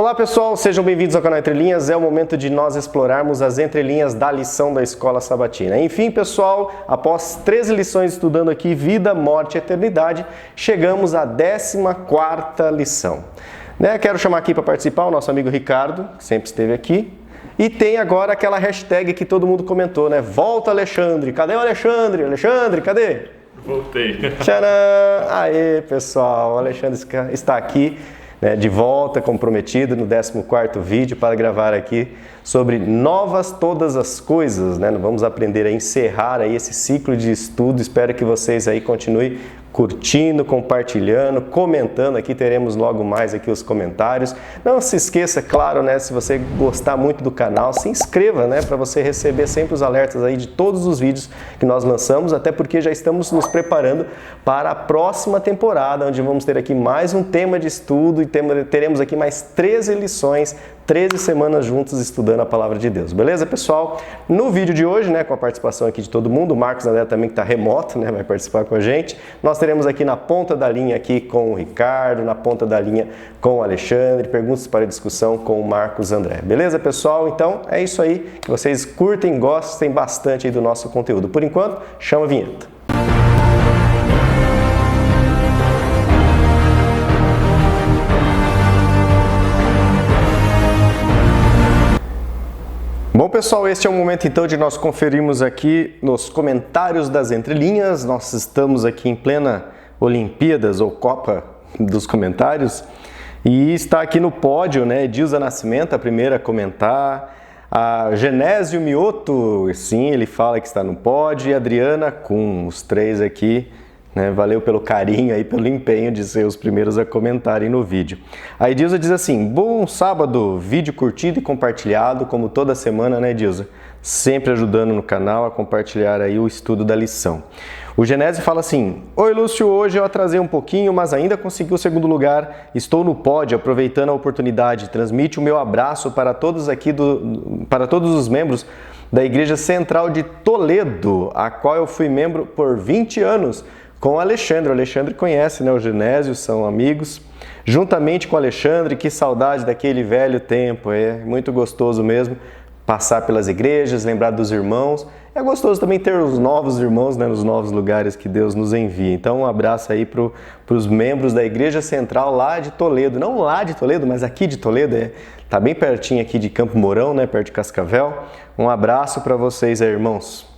Olá pessoal, sejam bem-vindos ao canal Entre Linhas. É o momento de nós explorarmos as entrelinhas da lição da Escola Sabatina. Enfim pessoal, após 13 lições estudando aqui vida, morte e eternidade, chegamos à 14ª lição. Quero chamar aqui para participar o nosso amigo Ricardo, que sempre esteve aqui. E tem agora aquela hashtag que todo mundo comentou, né? Volta Alexandre, cadê o Alexandre? Alexandre, cadê? Voltei. Tcharam! Aê pessoal, o Alexandre está aqui. De volta, comprometido no 14º vídeo para gravar aqui sobre novas todas as coisas, né? Vamos aprender a encerrar aí esse ciclo de estudo. Espero que vocês aí continuem curtindo, compartilhando, comentando. Aqui teremos logo mais aqui os comentários. Não se esqueça, claro, né? Se você gostar muito do canal, se inscreva, né? Para você receber sempre os alertas aí de todos os vídeos que nós lançamos, até porque já estamos nos preparando para a próxima temporada, onde vamos ter aqui mais um tema de estudo e teremos aqui mais 13 lições, 13 semanas juntos estudando a Palavra de Deus. Beleza, pessoal? No vídeo de hoje, né, com a participação aqui de todo mundo, o Marcos André também que está remoto, né, vai participar com a gente. Nós teremos aqui na ponta da linha aqui com o Ricardo, na ponta da linha com o Alexandre, perguntas para discussão com o Marcos André. Beleza, pessoal? Então, é isso aí. Que vocês curtem, gostem bastante aí do nosso conteúdo. Por enquanto, chama a vinheta. Bom pessoal, este é o momento então de nós conferirmos aqui nos comentários das entrelinhas. Nós estamos aqui em plena Olimpíadas ou Copa dos comentários e está aqui no pódio, né, Edilza Nascimento, a primeira a comentar, a Genésio Mioto, sim, ele fala que está no pódio, e a Adriana Kuhn, os três aqui. Valeu pelo carinho aí, pelo empenho de ser os primeiros a comentarem no vídeo. A Edilza diz assim: bom sábado, vídeo curtido e compartilhado, como toda semana, né, Edilza? Sempre ajudando no canal a compartilhar aí o estudo da lição. O Genésio fala assim: oi Lúcio, hoje eu atrasei um pouquinho, mas ainda consegui o segundo lugar. Estou no pódio, aproveitando a oportunidade. Transmite o meu abraço para todos aqui, para todos os membros da Igreja Central de Toledo, a qual eu fui membro por 20 anos. Com o Alexandre. O Alexandre conhece, né? O Genésio, são amigos. Juntamente com o Alexandre, que saudade daquele velho tempo. É muito gostoso mesmo passar pelas igrejas, lembrar dos irmãos. É gostoso também ter os novos irmãos, né, nos novos lugares que Deus nos envia. Então, um abraço aí para os membros da Igreja Central lá de Toledo. Não lá de Toledo, mas aqui de Toledo. Tá bem pertinho aqui de Campo Mourão, né, perto de Cascavel. Um abraço para vocês aí, irmãos.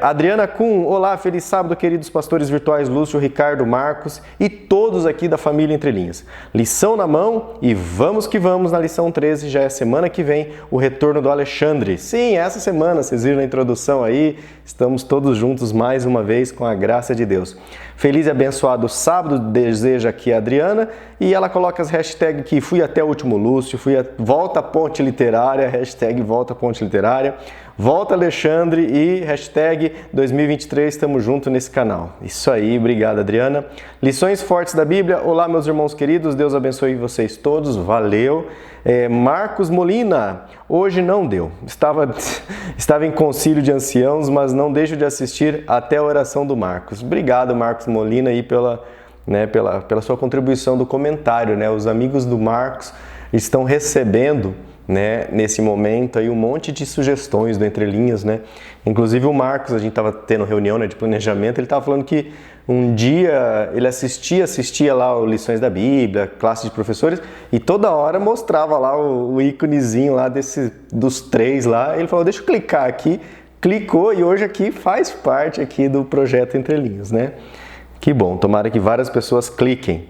Adriana Kuhn, olá, feliz sábado, queridos pastores virtuais Lúcio, Ricardo, Marcos e todos aqui da família Entre Linhas. Lição na mão e vamos que vamos na lição 13, já é semana que vem, o retorno do Alexandre. Sim, essa semana, vocês viram na introdução aí, estamos todos juntos mais uma vez com a graça de Deus. Feliz e abençoado sábado, deseja aqui a Adriana, e ela coloca as hashtags que fui até o último Lúcio, volta ponte literária, hashtag volta ponte literária, volta Alexandre e hashtag 2023 estamos juntos nesse canal. Isso aí, obrigado Adriana. Lições fortes da Bíblia, olá meus irmãos queridos, Deus abençoe vocês todos, valeu. Marcos Molina, hoje não deu, estava em concílio de anciãos, mas não deixo de assistir até a oração do Marcos. Obrigado Marcos Molina aí pela sua contribuição do comentário, né? Os amigos do Marcos estão recebendo, né, nesse momento aí um monte de sugestões do Entre Linhas, né? Inclusive o Marcos, a gente estava tendo reunião, né, de planejamento, ele estava falando que um dia ele assistia lá lições da Bíblia, classe de professores, e toda hora mostrava lá o íconezinho lá dos três lá, ele falou, deixa eu clicar aqui, clicou e hoje aqui faz parte aqui do projeto Entre Linhas, né? Que bom, tomara que várias pessoas cliquem.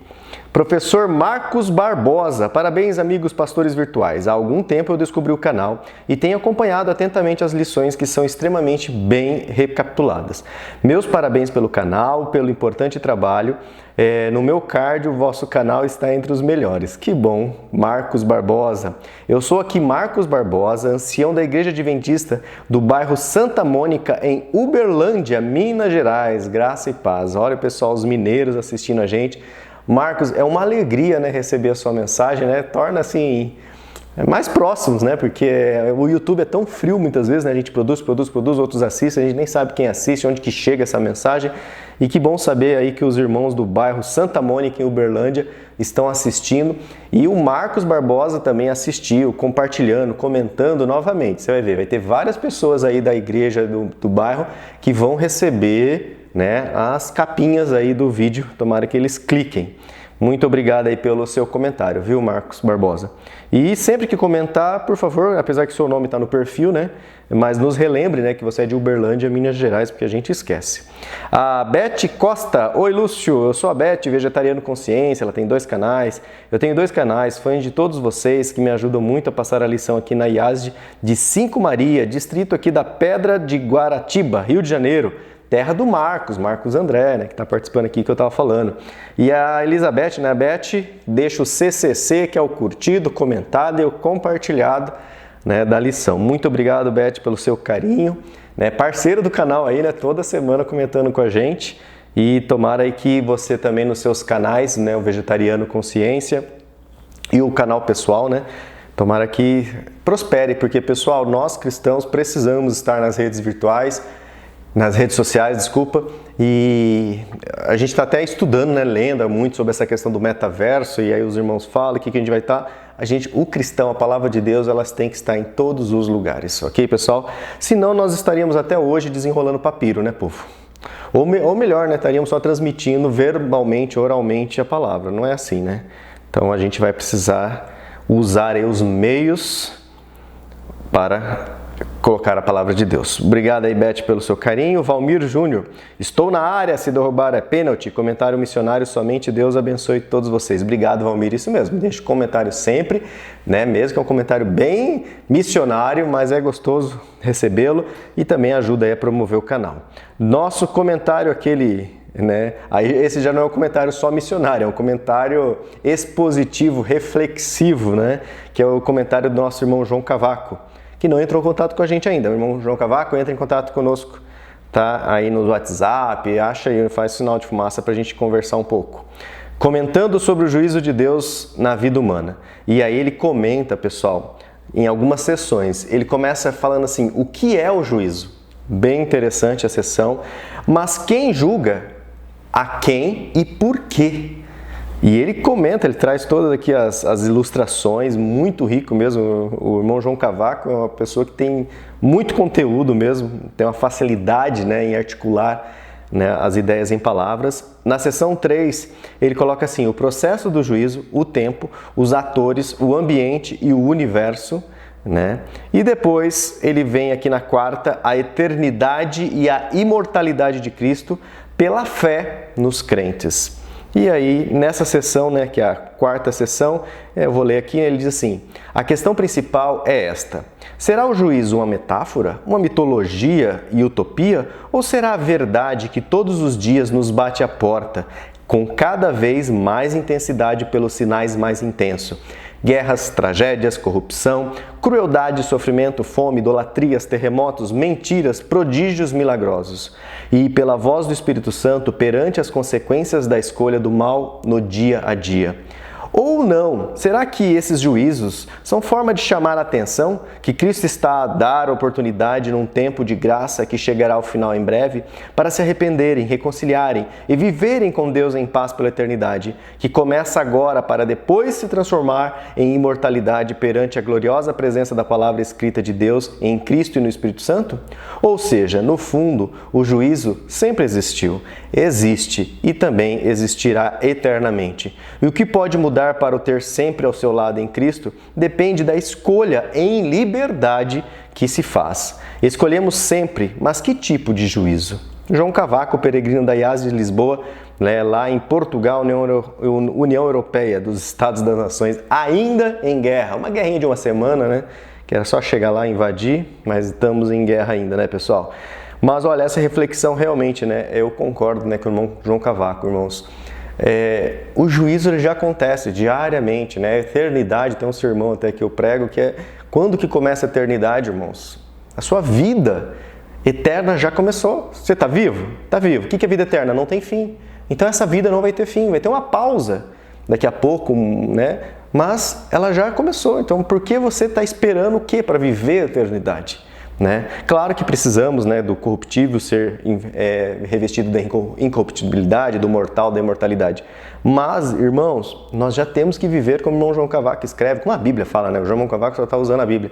Professor Marcos Barbosa, parabéns amigos pastores virtuais. Há algum tempo eu descobri o canal e tenho acompanhado atentamente as lições que são extremamente bem recapituladas. Meus parabéns pelo canal, pelo importante trabalho. No meu card, o vosso canal está entre os melhores. Que bom, Marcos Barbosa. Eu sou aqui Marcos Barbosa, ancião da Igreja Adventista do bairro Santa Mônica, em Uberlândia, Minas Gerais. Graça e paz. Olha pessoal, os mineiros assistindo a gente. Marcos, é uma alegria, né, receber a sua mensagem, né? Torna assim mais próximos, né? Porque o YouTube é tão frio muitas vezes, né? A gente produz, outros assistem, a gente nem sabe quem assiste, onde que chega essa mensagem. E que bom saber aí que os irmãos do bairro Santa Mônica em Uberlândia estão assistindo. E o Marcos Barbosa também assistiu, compartilhando, comentando novamente. Você vai ver, vai ter várias pessoas aí da igreja do bairro que vão receber, né, as capinhas aí do vídeo. Tomara que eles cliquem. Muito obrigado aí pelo seu comentário, viu, Marcos Barbosa? E sempre que comentar, por favor, apesar que seu nome está no perfil, né? Mas nos relembre, né, que você é de Uberlândia, Minas Gerais, porque a gente esquece. A Beth Costa. Oi, Lúcio, eu sou a Beth, Vegetariano Consciência, ela tem 2 canais. Eu tenho 2 canais, fãs de todos vocês que me ajudam muito a passar a lição aqui na IASD de 5 Maria, distrito aqui da Pedra de Guaratiba, Rio de Janeiro. Terra do Marcos André, né, que está participando aqui que eu estava falando. E a Elizabeth, né, a Beth, deixa o CCC, que é o curtido, comentado e o compartilhado, né, da lição. Muito obrigado, Beth, pelo seu carinho, né, parceiro do canal aí, né, toda semana comentando com a gente. E tomara aí que você também nos seus canais, né, o Vegetariano Consciência e o canal pessoal, né, tomara que prospere, porque, pessoal, nós cristãos precisamos estar nas redes virtuais, nas redes sociais, desculpa, e a gente está até estudando, né, lendo muito sobre essa questão do metaverso, e aí os irmãos falam que a gente vai estar, o cristão, a palavra de Deus, elas têm que estar em todos os lugares, ok, pessoal? Senão nós estaríamos até hoje desenrolando papiro, né, povo? Ou melhor, né, estaríamos só transmitindo verbalmente, oralmente a palavra, não é assim, né? Então a gente vai precisar usar aí os meios para colocar a palavra de Deus. Obrigado aí, Beth, pelo seu carinho. Valmir Júnior, estou na área, se derrubar é pênalti. Comentário missionário, somente Deus abençoe todos vocês. Obrigado, Valmir, isso mesmo. Deixe comentário sempre, né? Mesmo que é um comentário bem missionário, mas é gostoso recebê-lo e também ajuda aí a promover o canal. Nosso comentário, aquele, né? Aí esse já não é um comentário só missionário, é um comentário expositivo, reflexivo, né? Que é o comentário do nosso irmão João Cavaco, que não entrou em contato com a gente ainda. O irmão João Cavaco entra em contato conosco, tá? Aí no WhatsApp, acha aí, faz sinal de fumaça para a gente conversar um pouco. Comentando sobre o juízo de Deus na vida humana. E aí ele comenta, pessoal, em algumas sessões, ele começa falando assim, o que é o juízo? Bem interessante a sessão, mas quem julga? A quem e por quê? E ele comenta, ele traz todas aqui as ilustrações, muito rico mesmo. O irmão João Cavaco é uma pessoa que tem muito conteúdo mesmo, tem uma facilidade, né, em articular, né, as ideias em palavras. Na seção 3, ele coloca assim, o processo do juízo, o tempo, os atores, o ambiente e o universo, né? E depois ele vem aqui na 4ª, a eternidade e a imortalidade de Cristo pela fé nos crentes. E aí, nessa sessão, né, que é a 4ª sessão, eu vou ler aqui, ele diz assim, a questão principal é esta, será o juízo uma metáfora, uma mitologia e utopia, ou será a verdade que todos os dias nos bate à porta, com cada vez mais intensidade pelos sinais mais intensos? Guerras, tragédias, corrupção, crueldade, sofrimento, fome, idolatrias, terremotos, mentiras, prodígios milagrosos. E pela voz do Espírito Santo perante as consequências da escolha do mal no dia a dia. Ou não? Será que esses juízos são forma de chamar a atenção que Cristo está a dar oportunidade num tempo de graça que chegará ao final em breve para se arrependerem, reconciliarem e viverem com Deus em paz pela eternidade, que começa agora para depois se transformar em imortalidade perante a gloriosa presença da palavra escrita de Deus em Cristo e no Espírito Santo? Ou seja, no fundo, o juízo sempre existiu, existe e também existirá eternamente. E o que pode mudar para o ter sempre ao seu lado em Cristo depende da escolha em liberdade que se faz. Escolhemos sempre, mas que tipo de juízo? João Cavaco, peregrino da IASD de Lisboa, lá em Portugal, União Europeia dos Estados das Nações, ainda em guerra, uma guerrinha de uma semana, né? Que era só chegar lá e invadir, mas estamos em guerra ainda, né, pessoal? Mas olha, essa reflexão realmente, né, eu concordo, né, com o irmão João Cavaco, irmãos. O juízo ele já acontece diariamente, né? A eternidade, tem um sermão até que eu prego que é quando que começa a eternidade, irmãos? A sua vida eterna já começou. Você está vivo? Está vivo. O que é vida eterna? Não tem fim. Então essa vida não vai ter fim, vai ter uma pausa daqui a pouco, né? Mas ela já começou. Então por que você está esperando o quê para viver a eternidade? né? Claro que precisamos, né, do corruptível ser revestido da incorruptibilidade, do mortal da imortalidade. Mas, irmãos, nós já temos que viver como o irmão João Cavaco escreve, como a Bíblia fala, né? O João Cavaco só está usando a Bíblia.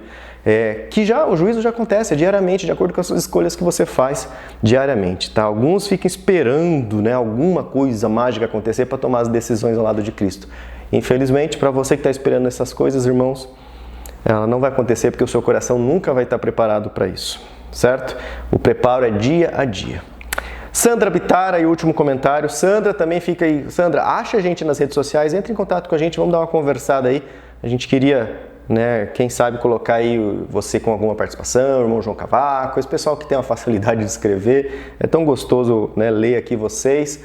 Que já o juízo já acontece diariamente, de acordo com as escolhas que você faz diariamente, tá? Alguns ficam esperando, né, alguma coisa mágica acontecer para tomar as decisões ao lado de Cristo. Infelizmente, para você que está esperando essas coisas, irmãos, ela não vai acontecer porque o seu coração nunca vai estar preparado para isso, certo? O preparo é dia a dia. Sandra Bitara, e último comentário. Sandra também fica aí. Sandra, acha a gente nas redes sociais, entre em contato com a gente, vamos dar uma conversada aí. A gente queria, né, quem sabe colocar aí você com alguma participação, o irmão João Cavaco, esse pessoal que tem uma facilidade de escrever. É tão gostoso, né, ler aqui vocês.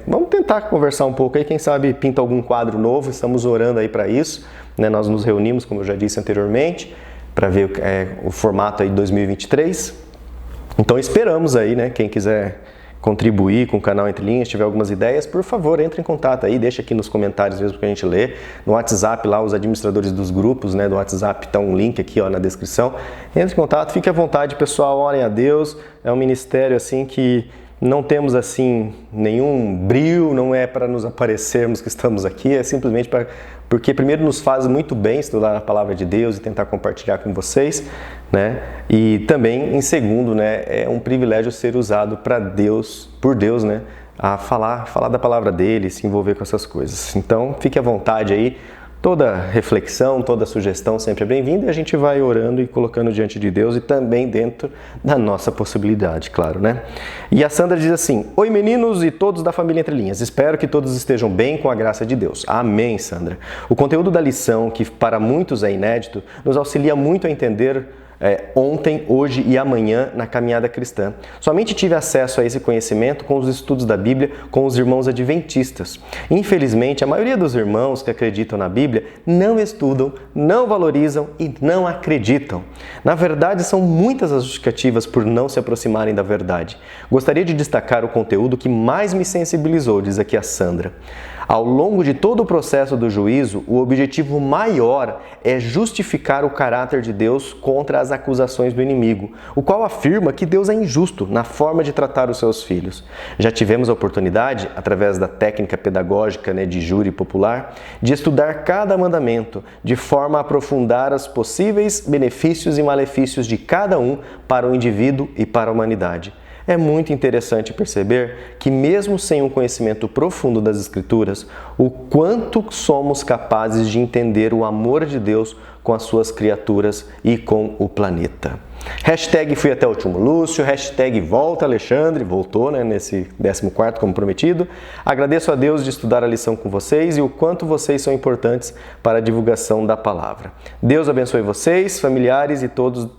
Vamos tentar conversar um pouco aí, quem sabe pinta algum quadro novo, estamos orando aí para isso, né? Nós nos reunimos, como eu já disse anteriormente, para ver o formato aí de 2023, então esperamos aí, né? Quem quiser contribuir com o canal Entre Linhas, tiver algumas ideias, por favor, entre em contato aí, deixa aqui nos comentários mesmo que a gente lê, no WhatsApp lá, os administradores dos grupos, né, do WhatsApp, tá um link aqui, ó, na descrição, entre em contato, fique à vontade, pessoal, orem a Deus, é um ministério assim que não temos assim nenhum brilho, não é para nos aparecermos que estamos aqui, é simplesmente porque primeiro nos faz muito bem estudar a palavra de Deus e tentar compartilhar com vocês, né? E também, em segundo, né, é um privilégio ser usado por Deus, né, a falar da palavra dele, se envolver com essas coisas. Então, fique à vontade aí. Toda reflexão, toda sugestão sempre é bem-vinda e a gente vai orando e colocando diante de Deus e também dentro da nossa possibilidade, claro, né? E a Sandra diz assim: oi meninos e todos da família Entre Linhas, espero que todos estejam bem com a graça de Deus. Amém, Sandra. O conteúdo da lição, que para muitos é inédito, nos auxilia muito a entender ontem, hoje e amanhã na caminhada cristã. Somente tive acesso a esse conhecimento com os estudos da Bíblia com os irmãos adventistas. Infelizmente, a maioria dos irmãos que acreditam na Bíblia não estudam, não valorizam e não acreditam. Na verdade, são muitas as justificativas por não se aproximarem da verdade. Gostaria de destacar o conteúdo que mais me sensibilizou, diz aqui a Sandra. Ao longo de todo o processo do juízo, o objetivo maior é justificar o caráter de Deus contra as acusações do inimigo, o qual afirma que Deus é injusto na forma de tratar os seus filhos. Já tivemos a oportunidade, através da técnica pedagógica, de júri popular, de estudar cada mandamento, de forma a aprofundar os possíveis benefícios e malefícios de cada um para o indivíduo e para a humanidade. É muito interessante perceber que, mesmo sem um conhecimento profundo das Escrituras, o quanto somos capazes de entender o amor de Deus com as suas criaturas e com o planeta. Hashtag fui até o último Lúcio, hashtag volta Alexandre, voltou, né, nesse 14º como prometido. Agradeço a Deus de estudar a lição com vocês e o quanto vocês são importantes para a divulgação da palavra. Deus abençoe vocês, familiares e todos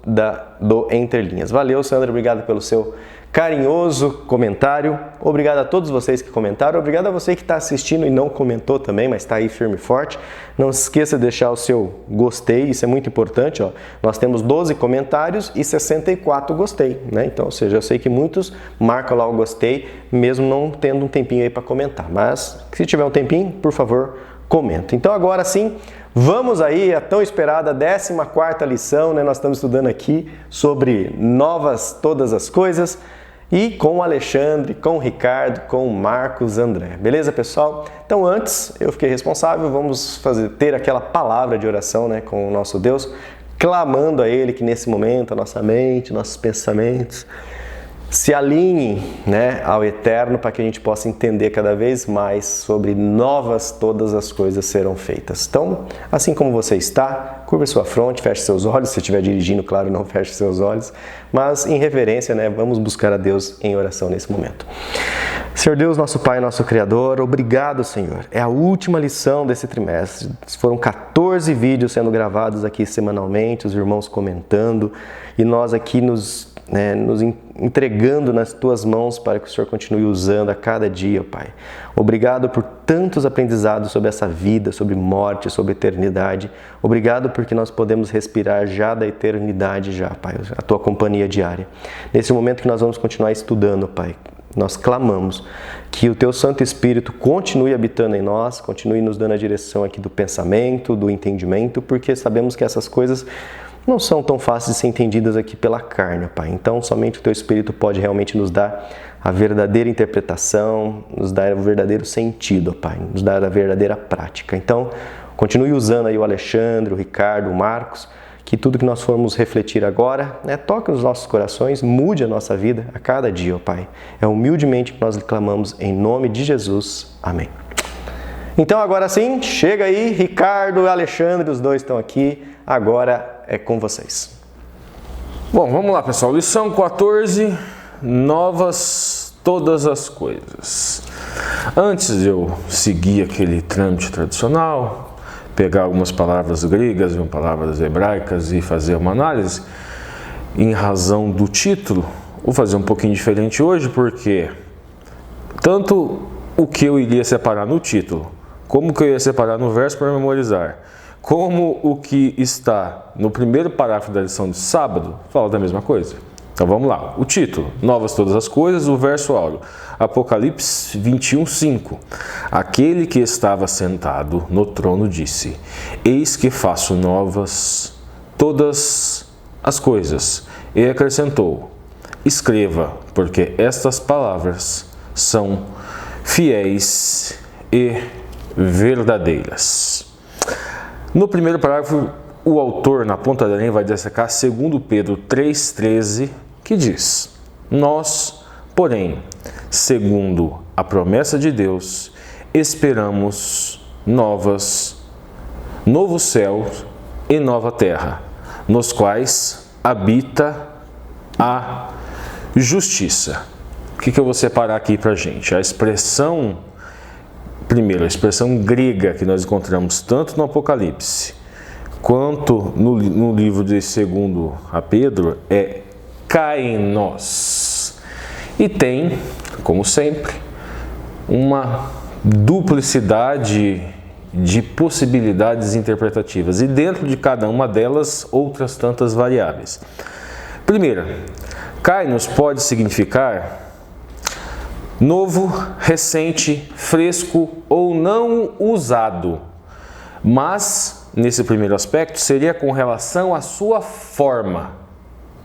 do Entre Linhas. Valeu, Sandra, obrigado pelo seu carinhoso comentário. Obrigado a todos vocês que comentaram. Obrigado a você que está assistindo e não comentou também, mas está aí firme e forte. Não se esqueça de deixar o seu gostei, isso é muito importante. Ó. Nós temos 12 comentários e 64 gostei, né? Então, ou seja, eu sei que muitos marcam lá o gostei, mesmo não tendo um tempinho aí para comentar. Mas, se tiver um tempinho, por favor, comenta. Então, agora sim, vamos aí à tão esperada 14ª lição, né? Nós estamos estudando aqui sobre novas todas as coisas. E com o Alexandre, com o Ricardo, com o Marcos André. Beleza, pessoal? Então, antes, eu fiquei responsável, vamos ter aquela palavra de oração, né, com o nosso Deus, clamando a Ele que nesse momento a nossa mente, nossos pensamentos se alinhem, né, ao Eterno para que a gente possa entender cada vez mais sobre novas todas as coisas serão feitas. Então, assim como você está, curva sua fronte, feche seus olhos, se estiver dirigindo, claro, não feche seus olhos, mas em reverência, né, vamos buscar a Deus em oração nesse momento. Senhor Deus, nosso Pai, nosso Criador, obrigado, Senhor. É a última lição desse trimestre. Foram 14 vídeos sendo gravados aqui semanalmente, os irmãos comentando, e nós aqui nos entregando nas Tuas mãos para que o Senhor continue usando a cada dia, Pai. Obrigado por tantos aprendizados sobre essa vida, sobre morte, sobre eternidade. Obrigado porque nós podemos respirar já da eternidade já, Pai, a Tua companhia diária. Nesse momento que nós vamos continuar estudando, Pai, nós clamamos que o Teu Santo Espírito continue habitando em nós, continue nos dando a direção aqui do pensamento, do entendimento, porque sabemos que essas coisas não são tão fáceis de ser entendidas aqui pela carne, Pai. Então, somente o Teu Espírito pode realmente nos dar a verdadeira interpretação, nos dar o verdadeiro sentido, Pai, nos dar a verdadeira prática. Então, continue usando aí o Alexandre, o Ricardo, o Marcos, que tudo que nós formos refletir agora, toque nos nossos corações, mude a nossa vida a cada dia, ó Pai. É humildemente que nós lhe clamamos em nome de Jesus. Amém. Então agora sim, chega aí, Ricardo e Alexandre, os dois estão aqui, agora é com vocês. Bom, vamos lá, pessoal. Lição 14, novas todas as coisas. Antes de eu seguir aquele trâmite tradicional, pegar algumas palavras gregas e palavras hebraicas e fazer uma análise, em razão do título, vou fazer um pouquinho diferente hoje, porque tanto o que eu iria separar no título, como o que eu ia separar no verso para memorizar, como o que está no primeiro parágrafo da lição de sábado, fala da mesma coisa. Então vamos lá, o título, novas todas as coisas, o verso áureo, Apocalipse 21:5. Aquele que estava sentado no trono disse: eis que faço novas todas as coisas. E acrescentou: escreva, porque estas palavras são fiéis e verdadeiras. No primeiro parágrafo, o autor, na ponta da linha, vai destacar 2 Pedro 3,13, que diz: nós, porém, segundo a promessa de Deus, esperamos novos céus e nova terra, nos quais habita a justiça. O que eu vou separar aqui para a gente? A expressão, primeiro, a expressão grega que nós encontramos tanto no Apocalipse quanto no livro de 2 a Pedro é kainos. E tem, como sempre, uma duplicidade de possibilidades interpretativas e dentro de cada uma delas outras tantas variáveis. Primeira, kainos pode significar novo, recente, fresco ou não usado, mas nesse primeiro aspecto seria com relação à sua forma.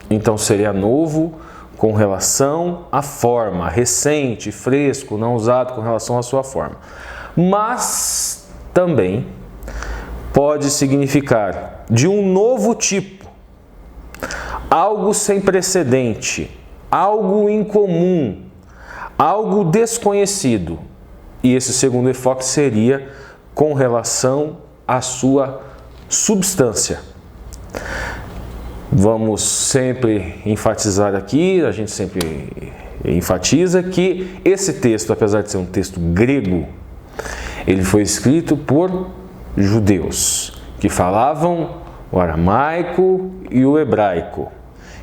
Então seria novo com relação à forma, recente, fresco, não usado com relação à sua forma. Mas também pode significar de um novo tipo, algo sem precedente, algo incomum, algo desconhecido. E esse segundo enfoque seria com relação à sua substância. Vamos sempre enfatizar aqui, a gente sempre enfatiza que esse texto, apesar de ser um texto grego, ele foi escrito por judeus que falavam o aramaico e o hebraico.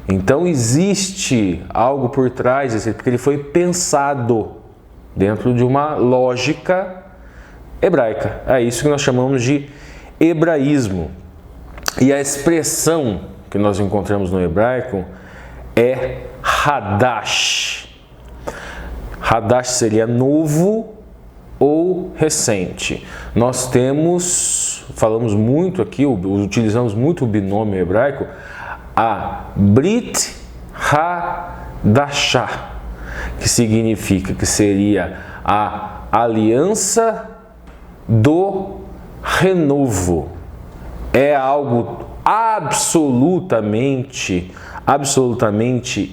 Então existe algo por trás, porque ele foi pensado dentro de uma lógica hebraica. É isso que nós chamamos de hebraísmo. E a expressão que nós encontramos no hebraico é Hadash. Hadash seria novo ou recente. Nós falamos muito aqui, utilizamos muito o binômio hebraico, a Brit Hadashah, que significa que seria a aliança do renovo. É algo absolutamente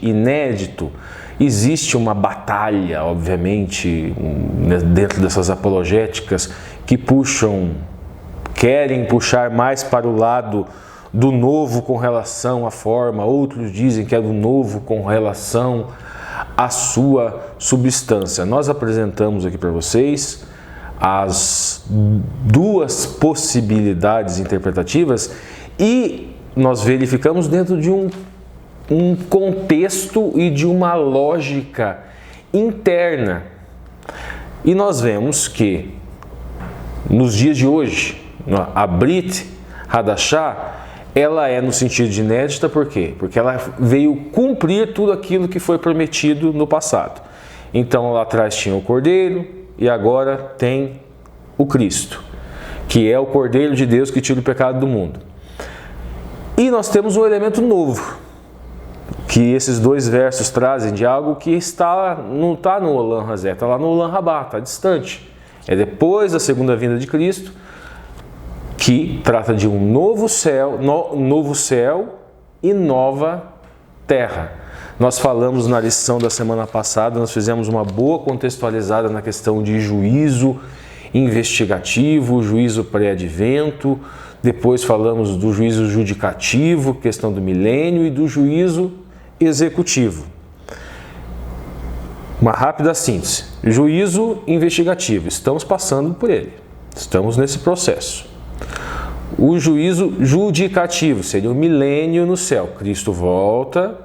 inédito. Existe uma batalha, obviamente, dentro dessas apologéticas que querem puxar mais para o lado do novo com relação à forma, outros dizem que é do novo com relação à sua substância. Nós apresentamos aqui para vocês as duas possibilidades interpretativas e nós verificamos dentro de um contexto e de uma lógica interna. E nós vemos que nos dias de hoje, a Brit Hadashah, ela é no sentido de inédita, por quê? Porque ela veio cumprir tudo aquilo que foi prometido no passado. Então lá atrás tinha o Cordeiro e agora tem o Cristo, que é o Cordeiro de Deus que tira o pecado do mundo. E nós temos um elemento novo, que esses dois versos trazem de algo que não está no Olam Hazé, está lá no Olam Rabá, está distante. É depois da segunda vinda de Cristo, que trata de um novo céu e nova terra. Nós falamos na lição da semana passada, nós fizemos uma boa contextualizada na questão de juízo investigativo, juízo pré-advento, depois falamos do juízo judicativo, questão do milênio, e do juízo executivo. Uma rápida síntese. Juízo investigativo, estamos passando por ele, estamos nesse processo. O juízo judicativo seria o milênio no céu. Cristo volta,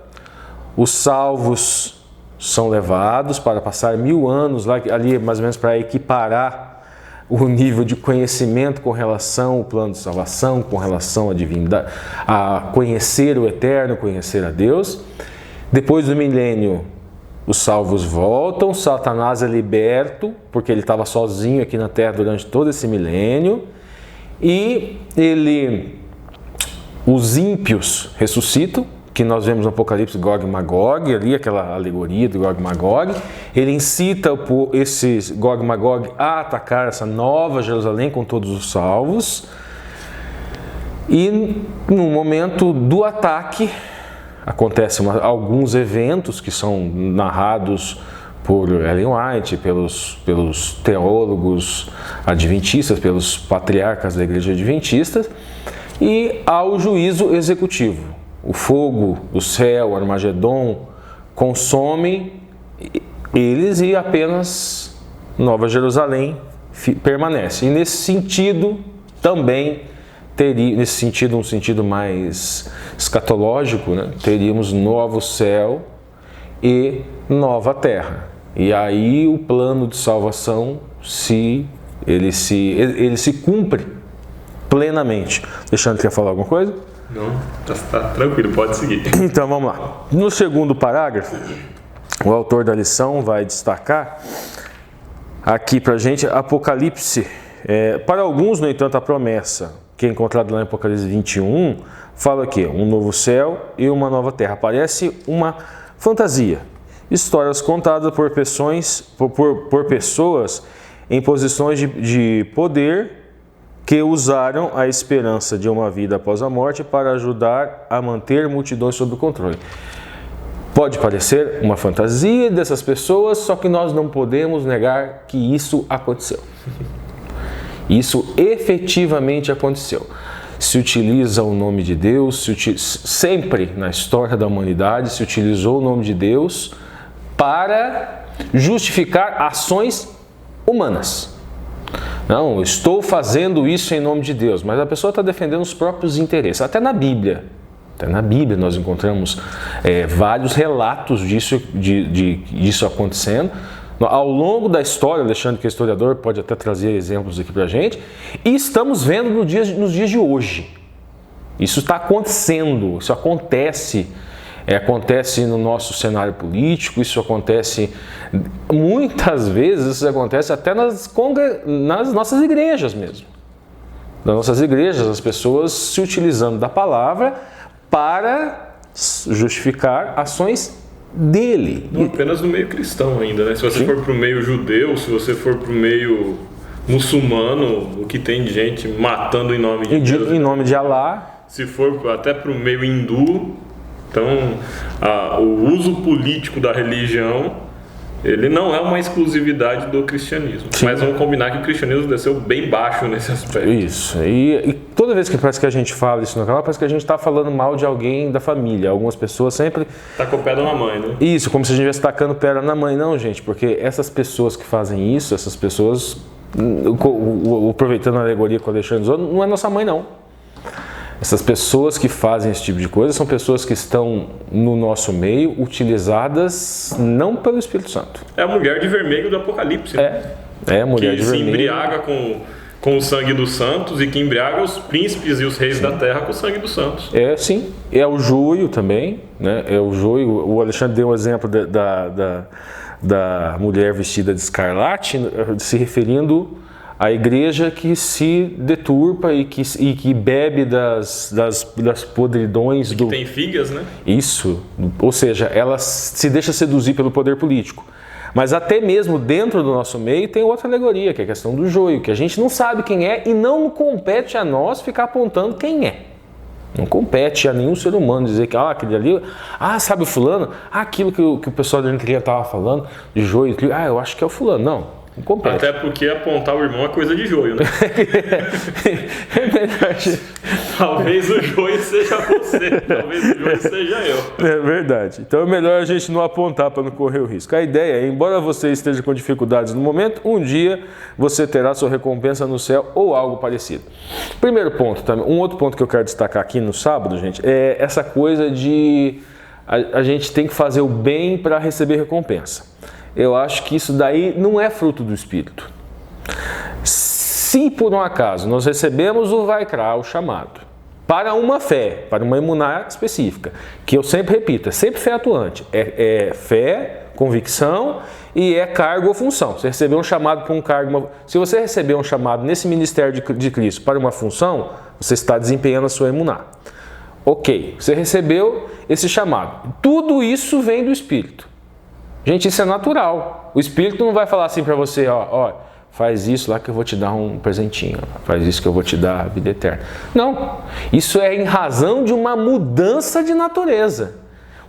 os salvos são levados para passar 1000 anos lá, ali mais ou menos para equiparar o nível de conhecimento com relação ao plano de salvação, com relação à divindade, a conhecer o eterno, conhecer a Deus. Depois do milênio, os salvos voltam, Satanás é liberto, porque ele estava sozinho aqui na terra durante todo esse milênio, e os ímpios ressuscitam, que nós vemos no Apocalipse Gog e Magog, ali aquela alegoria do Gog e Magog. Ele incita esses Gog e Magog a atacar essa nova Jerusalém com todos os salvos. E no momento do ataque, acontecem alguns eventos que são narrados por Ellen White, pelos teólogos adventistas, pelos patriarcas da igreja adventista, e ao juízo executivo. O fogo do céu, Armagedon, consome eles e apenas Nova Jerusalém permanece. E nesse sentido também teria, um sentido mais escatológico, né? Teríamos novo céu e nova terra. E aí o plano de salvação ele se cumpre plenamente. Alexandre, quer falar alguma coisa? Não, tá tranquilo, pode seguir. Então vamos lá. No segundo parágrafo, o autor da lição vai destacar aqui pra gente Apocalipse. Para alguns, no entanto, a promessa que é encontrada lá em Apocalipse 21 fala aqui, um novo céu e uma nova terra. Parece uma fantasia. Histórias contadas por pessoas em posições de poder que usaram a esperança de uma vida após a morte para ajudar a manter multidões sob controle. Pode parecer uma fantasia dessas pessoas, só que nós não podemos negar que isso aconteceu. Isso efetivamente aconteceu. Se utiliza o nome de Deus, sempre na história da humanidade se utilizou o nome de Deus para justificar ações humanas. Não, estou fazendo isso em nome de Deus, mas a pessoa está defendendo os próprios interesses. Até na Bíblia nós encontramos vários relatos disso acontecendo. Ao longo da história, Alexandre, que é historiador, pode até trazer exemplos aqui para a gente, e estamos vendo nos dias de hoje. Isso está acontecendo, isso acontece no nosso cenário político, isso acontece muitas vezes, isso acontece até nas nossas igrejas mesmo. Nas nossas igrejas, as pessoas se utilizando da palavra para justificar ações dele. Não apenas no meio cristão ainda, né? Se você for para o meio judeu, se você for para o meio muçulmano, o que tem de gente matando em nome de Deus. Em nome de Alá. Se for até para o meio hindu, então o uso político da religião, ele não é uma exclusividade do cristianismo. Sim. Mas vamos combinar que o cristianismo desceu bem baixo nesse aspecto. Isso. E toda vez que parece que a gente fala isso no canal, parece que a gente está falando mal de alguém da família. Algumas pessoas sempre... Tacou pedra na mãe, né? Isso, como se a gente estivesse tacando pedra na mãe. Não, gente, porque essas pessoas que fazem isso, essas pessoas, aproveitando a alegoria que o Alexandre usou, não é nossa mãe, não. Essas pessoas que fazem esse tipo de coisa são pessoas que estão no nosso meio, utilizadas não pelo Espírito Santo. É a mulher de vermelho do Apocalipse. É a mulher de vermelho. Que se embriaga com o sangue dos santos e que embriaga os príncipes e os reis da terra com o sangue dos santos. Sim. É o joio também, né? É o joio. O Alexandre deu um exemplo da mulher vestida de escarlate, se referindo A igreja que se deturpa e que bebe das podridões que tem figas, né? Isso, ou seja, ela se deixa seduzir pelo poder político. Mas até mesmo dentro do nosso meio tem outra alegoria, que é a questão do joio, que a gente não sabe quem é e não compete a nós ficar apontando quem é. Não compete a nenhum ser humano dizer que aquele ali, sabe o fulano? Aquilo que o pessoal da entrelinha estava falando, de joio, eu acho que é o fulano. Não compete. Até porque apontar o irmão é coisa de joio, né? Talvez o joio seja você, talvez o joio seja eu. É verdade. Então é melhor a gente não apontar para não correr o risco. A ideia é, embora você esteja com dificuldades no momento, um dia você terá sua recompensa no céu ou algo parecido. Primeiro ponto, um outro ponto que eu quero destacar aqui no sábado, gente, é essa coisa de a gente tem que fazer o bem para receber recompensa. Eu acho que isso daí não é fruto do Espírito. Se por um acaso nós recebemos o Vaikra, o chamado, para uma fé, para uma emuná específica, que eu sempre repito, é sempre fé atuante, é fé, convicção e é cargo ou função. Você recebeu um chamado para um cargo, se você recebeu um chamado nesse ministério de Cristo para uma função, você está desempenhando a sua emuná. Ok, você recebeu esse chamado. Tudo isso vem do Espírito. Gente, isso é natural. O Espírito não vai falar assim para você, faz isso lá que eu vou te dar um presentinho, faz isso que eu vou te dar a vida eterna. Não, isso é em razão de uma mudança de natureza.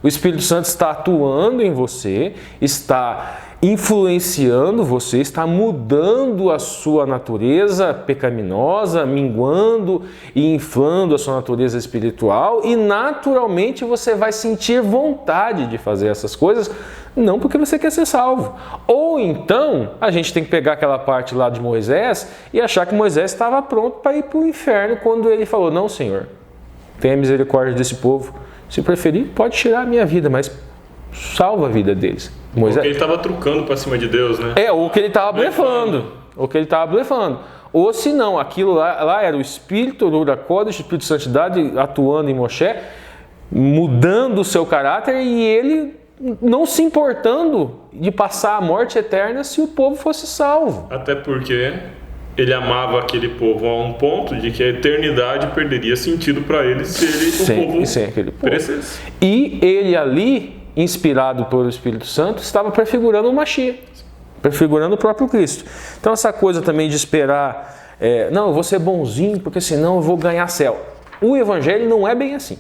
O Espírito Santo está atuando em você, está influenciando você, está mudando a sua natureza pecaminosa, minguando e inflando a sua natureza espiritual e naturalmente você vai sentir vontade de fazer essas coisas, não porque você quer ser salvo. Ou então, a gente tem que pegar aquela parte lá de Moisés e achar que Moisés estava pronto para ir para o inferno quando ele falou, não, Senhor, tenha misericórdia desse povo. Se preferir, pode tirar a minha vida, mas salva a vida deles. Moisés... Porque ele estava trucando para cima de Deus, né? Ou que ele estava blefando. Ou se não, aquilo lá era o Espírito, o Kodesh, o Espírito de Santidade atuando em Moshe, mudando o seu caráter e ele não se importando de passar a morte eterna se o povo fosse salvo. Até porque ele amava aquele povo a um ponto de que a eternidade perderia sentido para ele se o povo perecesse. E ele ali, inspirado pelo Espírito Santo, estava prefigurando o Mashiach, prefigurando o próprio Cristo. Então essa coisa também de esperar, não, eu vou ser bonzinho porque senão eu vou ganhar céu. O Evangelho não é bem assim.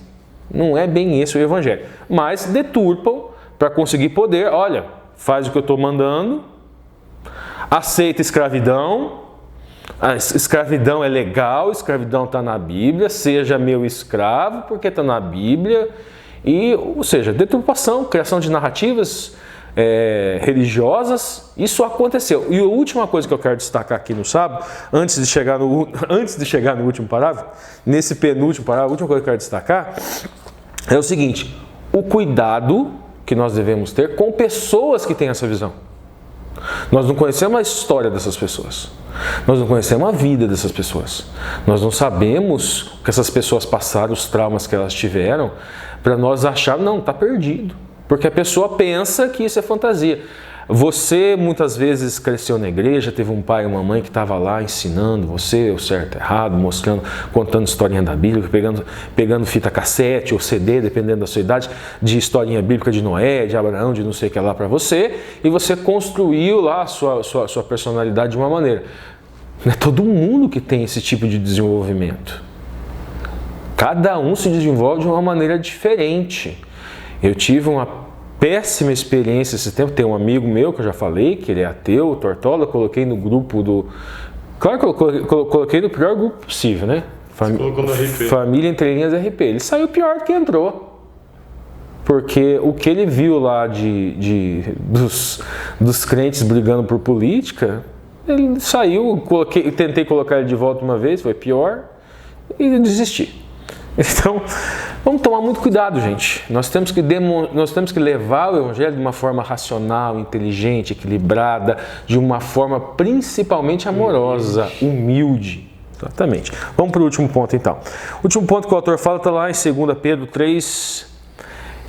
Não é bem esse o Evangelho. Mas deturpam para conseguir poder. Olha, faz o que eu estou mandando, aceita escravidão. A escravidão é legal, escravidão está na Bíblia, seja meu escravo porque está na Bíblia. Ou seja, deturpação, criação de narrativas religiosas, isso aconteceu. E a última coisa que eu quero destacar aqui no sábado, antes de chegar no último parágrafo, nesse penúltimo parágrafo, a última coisa que eu quero destacar é o seguinte, o cuidado que nós devemos ter com pessoas que têm essa visão. Nós não conhecemos a história dessas pessoas. Nós não conhecemos a vida dessas pessoas. Nós não sabemos o que essas pessoas passaram, os traumas que elas tiveram, para nós achar, não, está perdido. Porque a pessoa pensa que isso é fantasia. Você muitas vezes cresceu na igreja, teve um pai e uma mãe que estava lá ensinando você o certo e errado, mostrando, contando historinha da Bíblia, pegando fita cassete ou CD, dependendo da sua idade, de historinha bíblica de Noé, de Abraão, de não sei o que lá para você, e você construiu lá a sua personalidade de uma maneira. Não é todo mundo que tem esse tipo de desenvolvimento. Cada um se desenvolve de uma maneira diferente. Eu tive uma péssima experiência esse tempo. Tem um amigo meu que eu já falei, que ele é ateu, Tortola, eu coloquei no grupo do... Claro que eu coloquei no pior grupo possível, né? Colocou no RP. Família Entre Linhas RP. Ele saiu pior do que entrou. Porque o que ele viu lá dos crentes brigando por política, ele saiu, tentei colocar ele de volta uma vez, foi pior, e desisti. Então, vamos tomar muito cuidado, gente. Nós temos que levar o Evangelho de uma forma racional, inteligente, equilibrada, de uma forma principalmente amorosa, humilde. Exatamente. Vamos para o último ponto, então. O último ponto que o autor fala está lá em 2 Pedro 3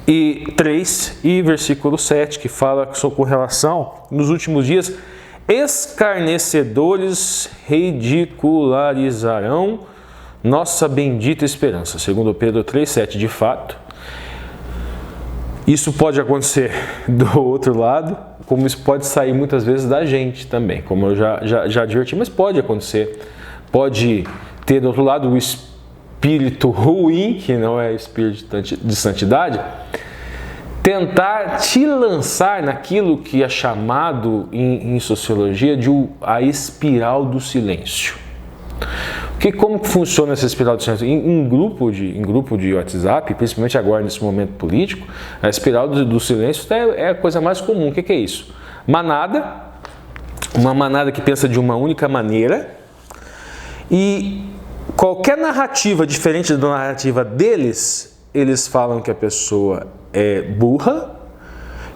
e versículo 7, que fala com relação, nos últimos dias, escarnecedores ridicularizarão nossa bendita esperança. Segundo Pedro 3,7, de fato, isso pode acontecer do outro lado, como isso pode sair muitas vezes da gente também, como eu já adverti, mas pode acontecer. Pode ter do outro lado o espírito ruim, que não é espírito de santidade, tentar te lançar naquilo que é chamado em sociologia de a espiral do silêncio. Como funciona essa espiral do silêncio? Em grupo de WhatsApp, principalmente agora nesse momento político, a espiral do silêncio é a coisa mais comum. O que é isso? Uma manada que pensa de uma única maneira, e qualquer narrativa diferente da narrativa deles, eles falam que a pessoa é burra,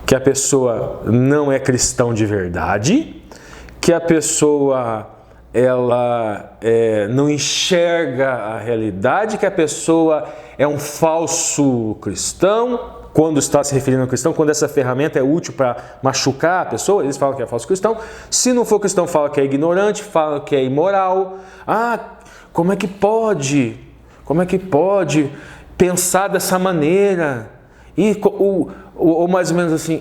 que a pessoa não é cristão de verdade, que a pessoa não enxerga a realidade, que a pessoa é um falso cristão, quando está se referindo ao cristão, quando essa ferramenta é útil para machucar a pessoa, eles falam que é falso cristão. Se não for cristão, fala que é ignorante, fala que é imoral. Como é que pode pensar dessa maneira? Ou mais ou menos assim,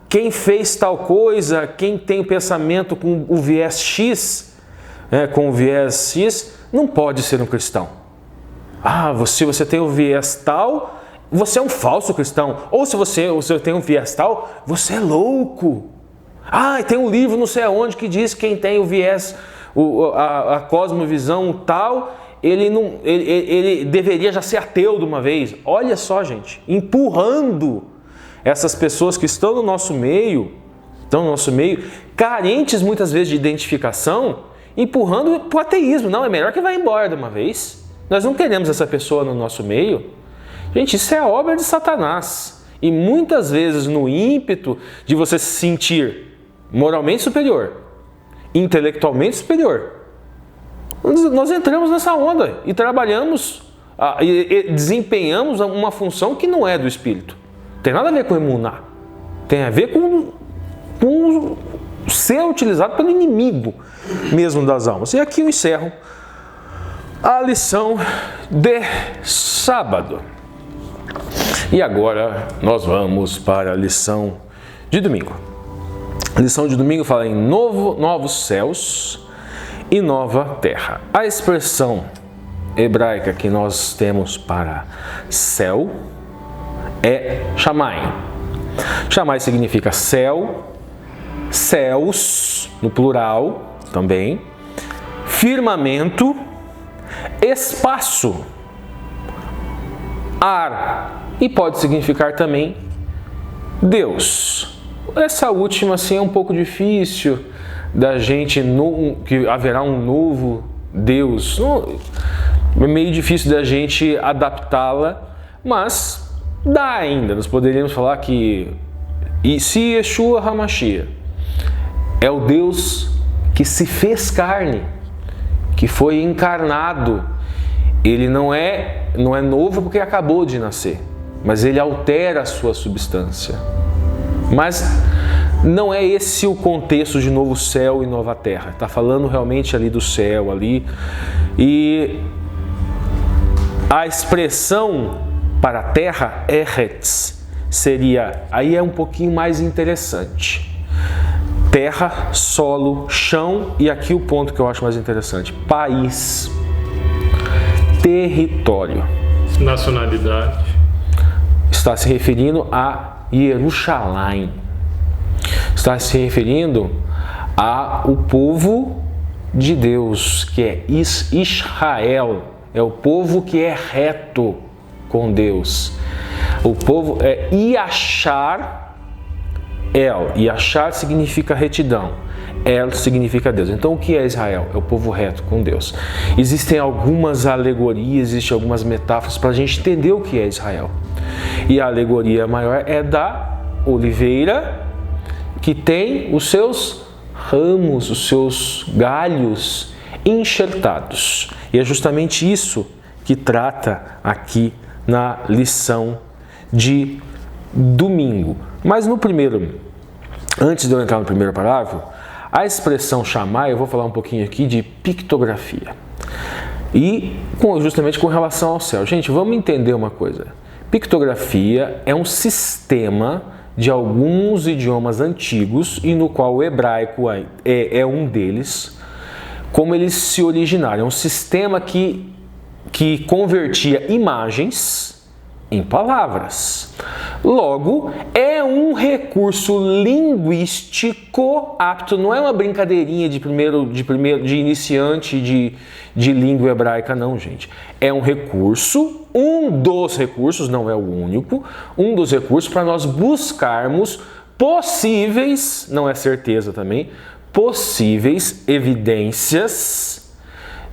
quem fez tal coisa, quem tem o pensamento com o viés X, não pode ser um cristão. Se você tem o viés tal, você é um falso cristão. Ou se você tem um viés tal, você é louco. Tem um livro não sei aonde que diz que quem tem o viés, a cosmovisão tal, ele deveria já ser ateu de uma vez. Olha só, gente, empurrando essas pessoas que estão no nosso meio, carentes muitas vezes de identificação, empurrando para o ateísmo. Não, é melhor que vá embora de uma vez. Nós não queremos essa pessoa no nosso meio. Gente, isso é obra de Satanás. E muitas vezes no ímpeto de você se sentir moralmente superior, intelectualmente superior, nós entramos nessa onda e trabalhamos e desempenhamos uma função que não é do Espírito. Tem nada a ver com emuná. Tem a ver com ser utilizado pelo inimigo mesmo das almas. E aqui eu encerro a lição de sábado. E agora nós vamos para a lição de domingo. A lição de domingo fala em novos céus e nova terra. A expressão hebraica que nós temos para céu é Shamayim. Shamayim significa céu, céus, no plural também, firmamento, espaço, ar, e pode significar também Deus. Essa última assim é um pouco difícil da gente, que haverá um novo Deus. É meio difícil da gente adaptá-la, mas dá ainda. Nós poderíamos falar que se Yeshua HaMashiach é o Deus que se fez carne, que foi encarnado, ele não é novo porque acabou de nascer, mas ele altera a sua substância. Mas não é esse o contexto de novo céu e nova terra. Está falando realmente ali do céu ali. E a expressão para a terra, Eretz, seria, aí é um pouquinho mais interessante. Terra, solo, chão, e aqui o ponto que eu acho mais interessante, país, território. Nacionalidade. Está se referindo a Jerusalém. Está se referindo ao povo de Deus, que é Israel. É o povo que é reto com Deus. O povo é Yashar El. Yashar significa retidão. El significa Deus. Então o que é Israel? É o povo reto com Deus. Existem algumas alegorias, existem algumas metáforas para a gente entender o que é Israel. E a alegoria maior é da oliveira, que tem os seus ramos, os seus galhos enxertados. E é justamente isso que trata aqui na lição de domingo. Mas antes de eu entrar no primeiro parágrafo, A expressão chamar, eu vou falar um pouquinho aqui de pictografia. E justamente com relação ao céu. Gente, vamos entender uma coisa. Pictografia é um sistema de alguns idiomas antigos e no qual o hebraico é um deles, como eles se originaram. É um sistema que convertia imagens em palavras. Logo, é um recurso linguístico apto, não é uma brincadeirinha de iniciante de língua hebraica, não, gente. É um recurso, um dos recursos, não é o único, um dos recursos para nós buscarmos possíveis, não é certeza também, possíveis evidências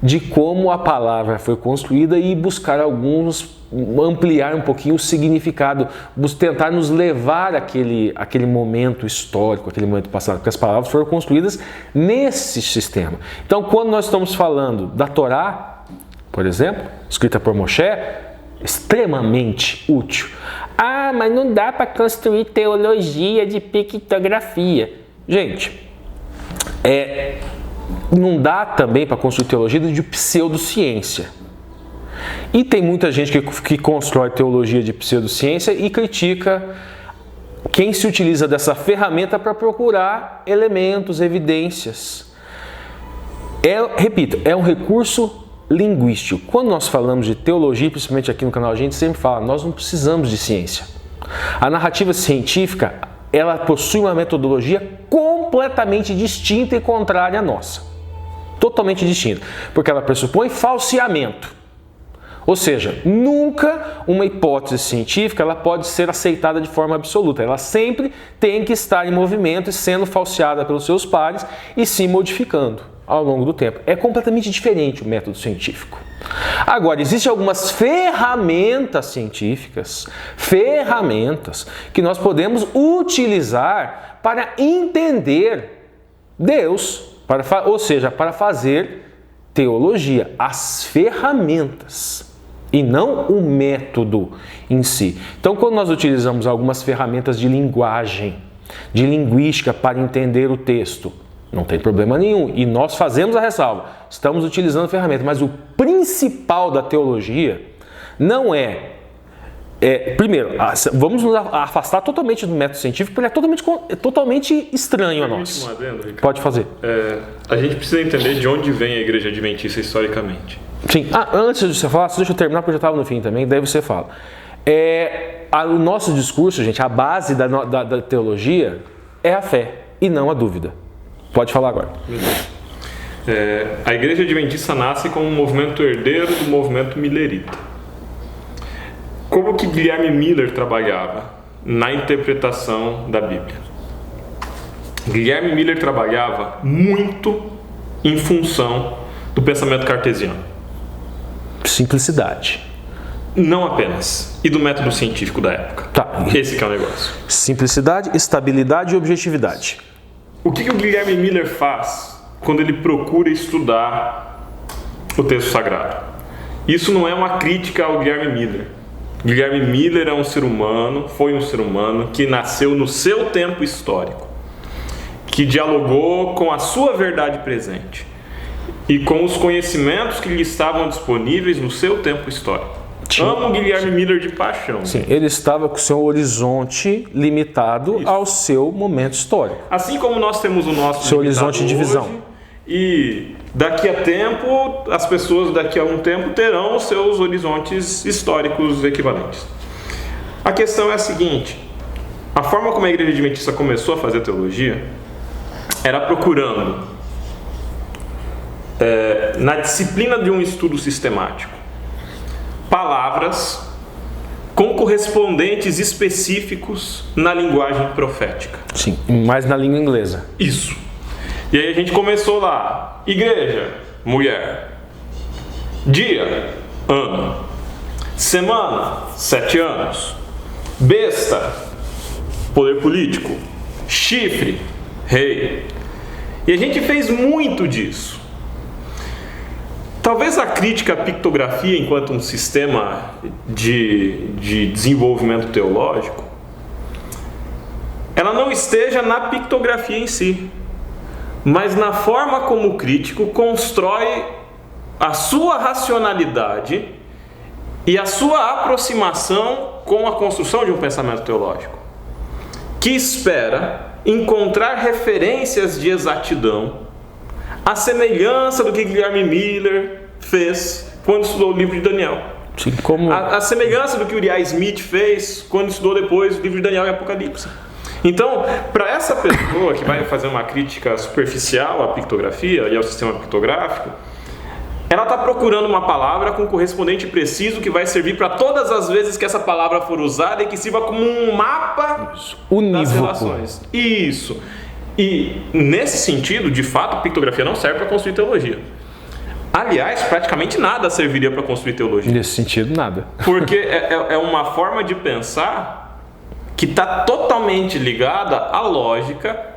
de como a palavra foi construída e buscar ampliar um pouquinho o significado, tentar nos levar àquele momento histórico, aquele momento passado, porque as palavras foram construídas nesse sistema. Então, quando nós estamos falando da Torá, por exemplo, escrita por Moshe, extremamente útil. Ah, mas não dá para construir teologia de pictografia. Gente, não dá também para construir teologia de pseudociência. E tem muita gente que constrói teologia de pseudociência e critica quem se utiliza dessa ferramenta para procurar elementos, evidências. Repito, é um recurso linguístico. Quando nós falamos de teologia, principalmente aqui no canal, a gente sempre fala, nós não precisamos de ciência. A narrativa científica, ela possui uma metodologia completamente distinta e contrária à nossa. Totalmente distinta. Porque ela pressupõe falseamento. Ou seja, nunca uma hipótese científica ela pode ser aceitada de forma absoluta. Ela sempre tem que estar em movimento e sendo falseada pelos seus pares e se modificando ao longo do tempo. É completamente diferente o método científico. Agora, existem algumas ferramentas científicas, que nós podemos utilizar para entender Deus, ou seja, para fazer teologia, as ferramentas e não o método em si. Então, quando nós utilizamos algumas ferramentas de linguagem, de linguística para entender o texto, não tem problema nenhum. E nós fazemos a ressalva, estamos utilizando a ferramenta, mas o principal da teologia não primeiro, vamos nos afastar totalmente do método científico, porque ele é totalmente estranho a nós. Pode fazer. A gente precisa entender de onde vem a Igreja Adventista historicamente. Sim. Antes de você falar, deixa eu terminar, porque eu já estava no fim também, daí você fala. O nosso discurso, gente, a base da teologia é a fé e não a dúvida. Pode falar agora. A Igreja Adventista nasce como um movimento herdeiro do movimento millerita. Como que Guilherme Miller trabalhava na interpretação da Bíblia? Guilherme Miller trabalhava muito em função do pensamento cartesiano. Simplicidade. Não apenas. E do método científico da época. Tá. Esse que é o negócio. Simplicidade, estabilidade e objetividade. O que o Guilherme Miller faz quando ele procura estudar o texto sagrado? Isso não é uma crítica ao Guilherme Miller. Guilherme Miller é um ser humano, foi um ser humano que nasceu no seu tempo histórico, que dialogou com a sua verdade presente e com os conhecimentos que lhe estavam disponíveis no seu tempo histórico. Amo Guilherme Miller de paixão. Sim, ele estava com o seu horizonte limitado ao seu momento histórico. Assim como nós temos o nosso seu horizonte de divisão. E daqui a tempo, as pessoas daqui a um tempo terão os seus horizontes históricos equivalentes. A questão é a seguinte: a forma como a Igreja Adventista começou a fazer teologia era procurando, na disciplina de um estudo sistemático, palavras com correspondentes específicos na linguagem profética. Sim, mais na língua inglesa. Isso. E aí a gente começou lá: igreja, mulher; dia, ano; semana, 7 anos; besta, poder político; chifre, rei. E a gente fez muito disso. Talvez a crítica à pictografia enquanto um sistema de desenvolvimento teológico, ela não esteja na pictografia em si, mas na forma como o crítico constrói a sua racionalidade e a sua aproximação com a construção de um pensamento teológico, que espera encontrar referências de exatidão, à semelhança do que Guilherme Miller fez quando estudou o livro de Daniel. Sim, como... a semelhança do que Uriah Smith fez quando estudou depois o livro de Daniel e Apocalipse. Então, para essa pessoa que vai fazer uma crítica superficial à pictografia e ao sistema pictográfico, ela está procurando uma palavra com correspondente preciso que vai servir para todas as vezes que essa palavra for usada e que sirva como um mapa das relações. Isso. E, nesse sentido, de fato, a pictografia não serve para construir teologia. Aliás, praticamente nada serviria para construir teologia. Nesse sentido, nada. Porque é uma forma de pensar que está totalmente ligada à lógica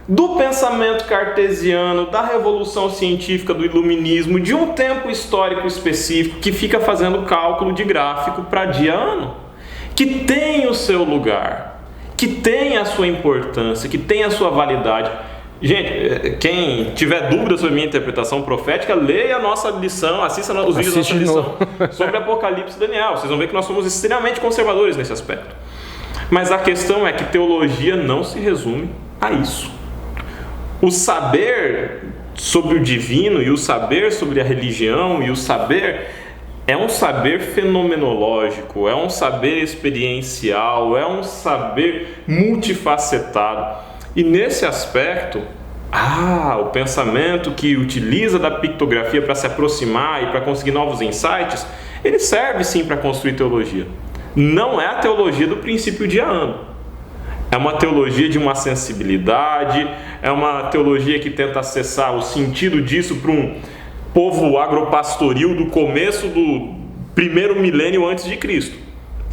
do pensamento cartesiano, da revolução científica, do iluminismo, de um tempo histórico específico, que fica fazendo cálculo de gráfico para dia a ano, que tem o seu lugar, que tem a sua importância, que tem a sua validade. Gente, quem tiver dúvida sobre minha interpretação profética, leia a nossa lição, assista os vídeos da nossa lição sobre Apocalipse e Daniel. Vocês vão ver que nós somos extremamente conservadores nesse aspecto. Mas a questão é que teologia não se resume a isso. O saber sobre o divino e o saber sobre a religião e o saber é um saber fenomenológico, é um saber experiencial, é um saber multifacetado. E nesse aspecto, o pensamento que utiliza da pictografia para se aproximar e para conseguir novos insights, ele serve sim para construir teologia. Não é a teologia do princípio de ano. É uma teologia de uma sensibilidade, é uma teologia que tenta acessar o sentido disso para um povo agropastoril do começo do primeiro milênio antes de Cristo.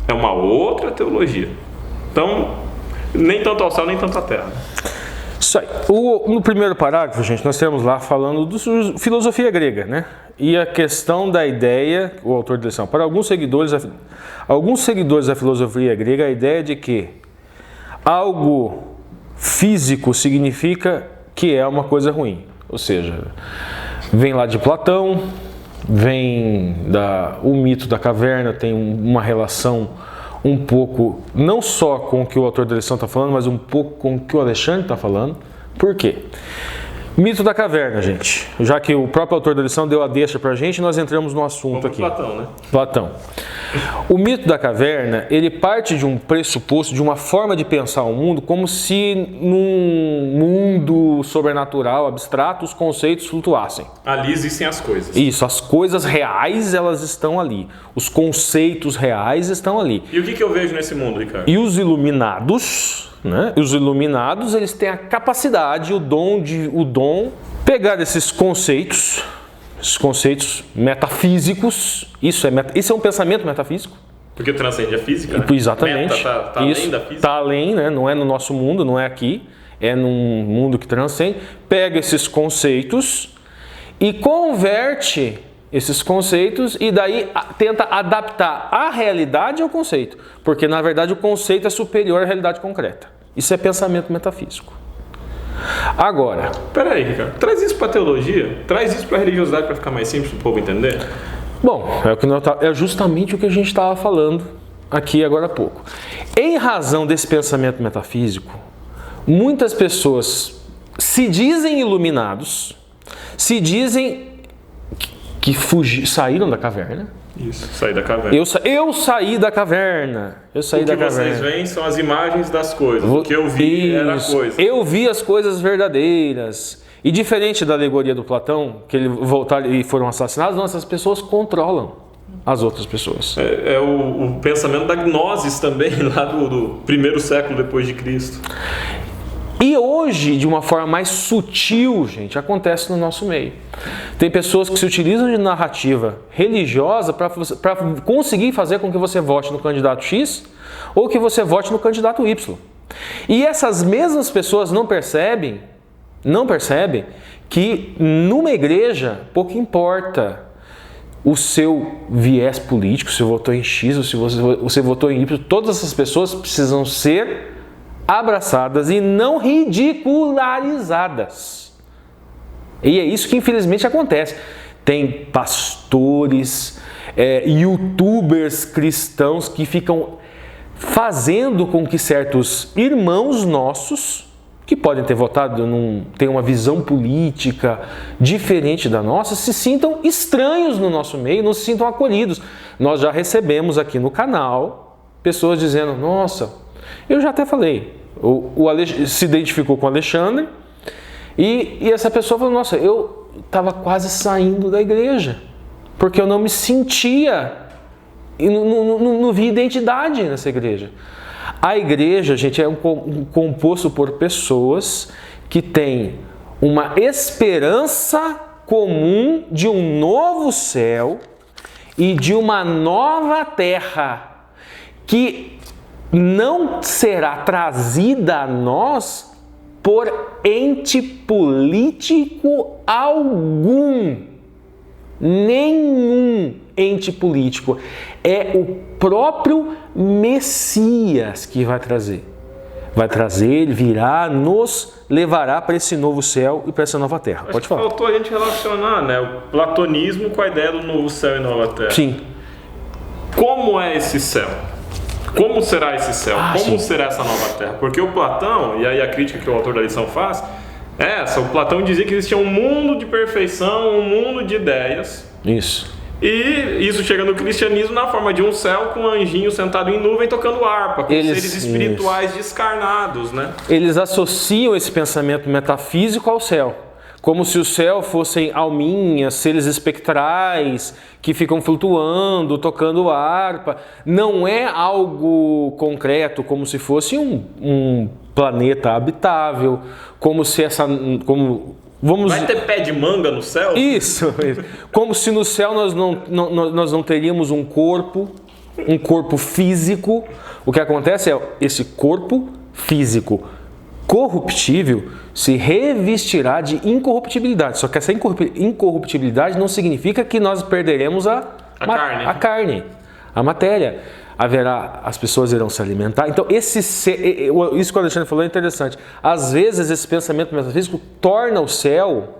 É uma outra teologia. Então, nem tanto ao céu, nem tanto à terra. Isso aí. No primeiro parágrafo, gente, nós temos lá falando de filosofia grega, né? E a questão da ideia, o autor da lição, para alguns seguidores da filosofia grega, a ideia de que algo físico significa que é uma coisa ruim. Ou seja, vem lá de Platão, o mito da caverna tem uma relação um pouco, não só com o que o autor da lição está falando, mas um pouco com o que o Alexandre está falando. Por quê? Mito da caverna, gente. Já que o próprio autor da lição deu a deixa para a gente, nós entramos no assunto aqui. Platão, né? Platão. O mito da caverna, ele parte de um pressuposto, de uma forma de pensar o mundo, como se num mundo sobrenatural, abstrato, os conceitos flutuassem. Ali existem as coisas. Isso, as coisas reais, elas estão ali. Os conceitos reais estão ali. E o que eu vejo nesse mundo, Ricardo? E os iluminados, né? Os iluminados, eles têm a capacidade, o dom, pegar esses conceitos metafísicos, isso é um pensamento metafísico. Porque transcende a física, né? Exatamente. Está além da física. Está além, né? Não é no nosso mundo, não é aqui, é num mundo que transcende. Pega esses conceitos e converte esses conceitos e daí tenta adaptar a realidade ao conceito, porque na verdade o conceito é superior à realidade concreta. Isso é pensamento metafísico. Agora, peraí, Ricardo, traz isso para a teologia, traz isso para a religiosidade para ficar mais simples para o povo entender. Bom, é justamente o que a gente estava falando aqui agora há pouco. Em razão desse pensamento metafísico, muitas pessoas se dizem iluminados, se dizem que saíram da caverna. Isso, saí da caverna. Eu saí da caverna. O que vocês veem são as imagens das coisas. O que eu vi era a coisa. Eu vi as coisas verdadeiras. E diferente da alegoria do Platão, que ele voltaram e foram assassinados, não, essas pessoas controlam as outras pessoas. É o pensamento da gnosis também, lá do primeiro século depois de Cristo. E hoje, de uma forma mais sutil, gente, acontece no nosso meio. Tem pessoas que se utilizam de narrativa religiosa para conseguir fazer com que você vote no candidato X ou que você vote no candidato Y. E essas mesmas pessoas não percebem que numa igreja pouco importa o seu viés político, se você votou em X ou se você votou em Y, todas essas pessoas precisam ser abraçadas e não ridicularizadas. E é isso que infelizmente acontece. Tem pastores, youtubers cristãos que ficam fazendo com que certos irmãos nossos, que podem ter votado, tem uma visão política diferente da nossa, se sintam estranhos no nosso meio, não se sintam acolhidos. Nós já recebemos aqui no canal pessoas dizendo, nossa, eu já até falei, o se identificou com o Alexandre, e essa pessoa falou, nossa, eu estava quase saindo da igreja, porque eu não me sentia, não vi identidade nessa igreja. A igreja, gente, é composto por pessoas que têm uma esperança comum de um novo céu e de uma nova terra que não será trazida a nós por ente político algum. Nenhum ente político. É o próprio Messias que vai trazer. Vai trazer, ele virá, nos levará para esse novo céu e para essa nova terra. Acho Pode falar. Faltou a gente relacionar, né, o platonismo com a ideia do novo céu e nova terra. Sim. Como é esse céu? Como será esse céu? Como sim. será essa nova terra? Porque o Platão, e aí a crítica que o autor da lição faz, é essa. O Platão dizia que existia um mundo de perfeição, um mundo de ideias. Isso. E isso chega no cristianismo na forma de um céu com um anjinho sentado em nuvem tocando harpa, com seres espirituais descarnados, né? Eles associam esse pensamento metafísico ao céu, como se o céu fossem alminhas, seres espectrais que ficam flutuando, tocando harpa. Não é algo concreto, como se fosse um planeta habitável, como se Vai ter pé de manga no céu? Isso. Como se no céu nós não teríamos um corpo físico. O que acontece é esse corpo físico corruptível se revestirá de incorruptibilidade. Só que essa incorruptibilidade não significa que nós perderemos a carne, a matéria. As pessoas irão se alimentar. Então, isso que o Alexandre falou é interessante. Às vezes, esse pensamento metafísico torna o céu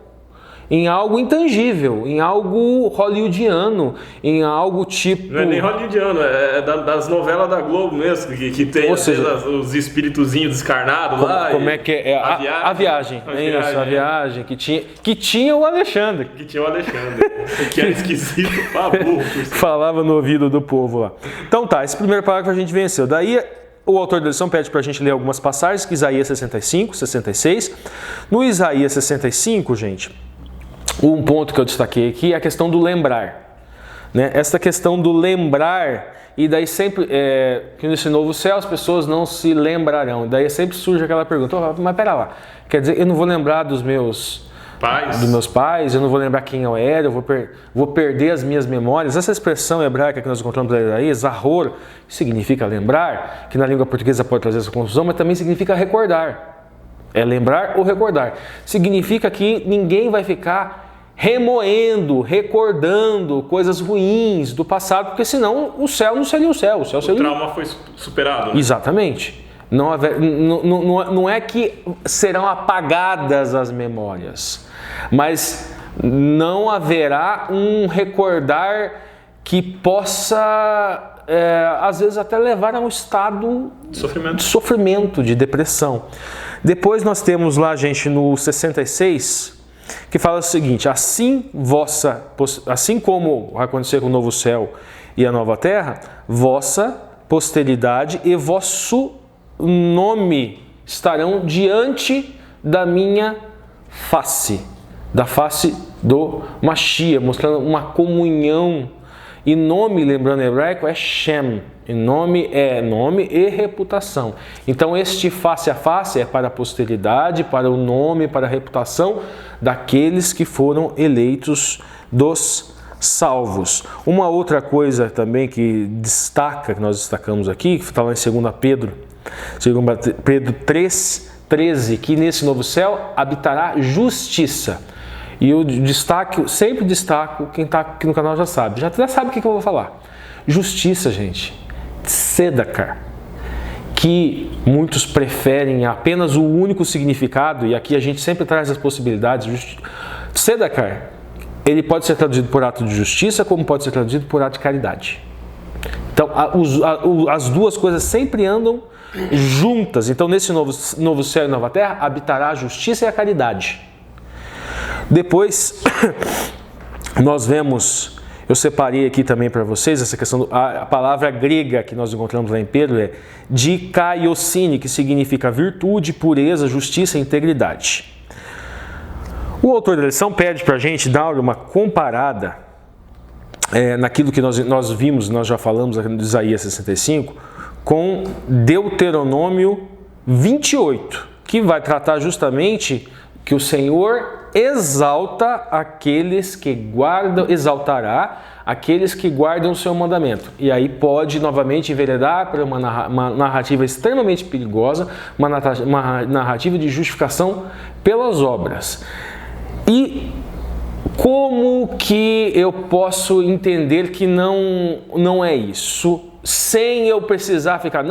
em algo intangível, em algo hollywoodiano, em algo tipo... Não é nem hollywoodiano, é das novelas da Globo mesmo, que tem os espíritozinhos descarnados lá. Como é que é? A viagem. A viagem que tinha o Alexandre. Que era esquisito pra burro. Falava no ouvido do povo lá. Então tá, esse primeiro parágrafo a gente venceu. Daí o autor da lição pede pra gente ler algumas passagens, que Isaías 65, 66. No Isaías 65, gente... Um ponto que eu destaquei aqui é a questão do lembrar, né? Essa questão do lembrar, e daí sempre, que nesse novo céu as pessoas não se lembrarão. Daí sempre surge aquela pergunta, mas pera lá, quer dizer, eu não vou lembrar dos meus pais, eu não vou lembrar quem eu era, eu vou perder as minhas memórias. Essa expressão hebraica que nós encontramos aí, zahor, significa lembrar, que na língua portuguesa pode trazer essa confusão, mas também significa recordar. É lembrar ou recordar. Significa que ninguém vai ficar remoendo, recordando coisas ruins do passado, porque senão o céu não seria o céu. O trauma foi superado, né? Exatamente. Não é que serão apagadas as memórias, mas não haverá um recordar que possa, às vezes, até levar a um estado de sofrimento, de depressão. Depois nós temos lá, gente, no 66, que fala o seguinte: assim como vai acontecer com o novo céu e a nova terra, vossa posteridade e vosso nome estarão diante da minha face, da face do Mashiach, mostrando uma comunhão. E nome, lembrando em hebraico, é Shem. E nome é nome e reputação. Então este face a face é para a posteridade, para o nome, para a reputação daqueles que foram eleitos dos salvos. Uma outra coisa também que nós destacamos aqui, que está lá em 2 Pedro 3:13, que nesse novo céu habitará justiça. E eu sempre destaco, quem está aqui no canal já sabe o que eu vou falar. Justiça, gente. Tzedakah, que muitos preferem apenas o único significado, e aqui a gente sempre traz as possibilidades. Tzedakah, ele pode ser traduzido por ato de justiça, como pode ser traduzido por ato de caridade. Então, as duas coisas sempre andam juntas. Então, nesse novo céu e nova terra, habitará a justiça e a caridade. Depois, nós vemos, eu separei aqui também para vocês, essa questão, a palavra grega que nós encontramos lá em Pedro é dikaiosine, que significa virtude, pureza, justiça e integridade. O autor da lição pede para a gente dar uma comparada naquilo que nós vimos, nós já falamos aqui no Isaías 65, com Deuteronômio 28, que vai tratar justamente que o Senhor exaltará aqueles que guardam o seu mandamento. E aí pode novamente enveredar para uma narrativa extremamente perigosa, uma narrativa de justificação pelas obras. E como que eu posso entender que não é isso, sem eu precisar ficar,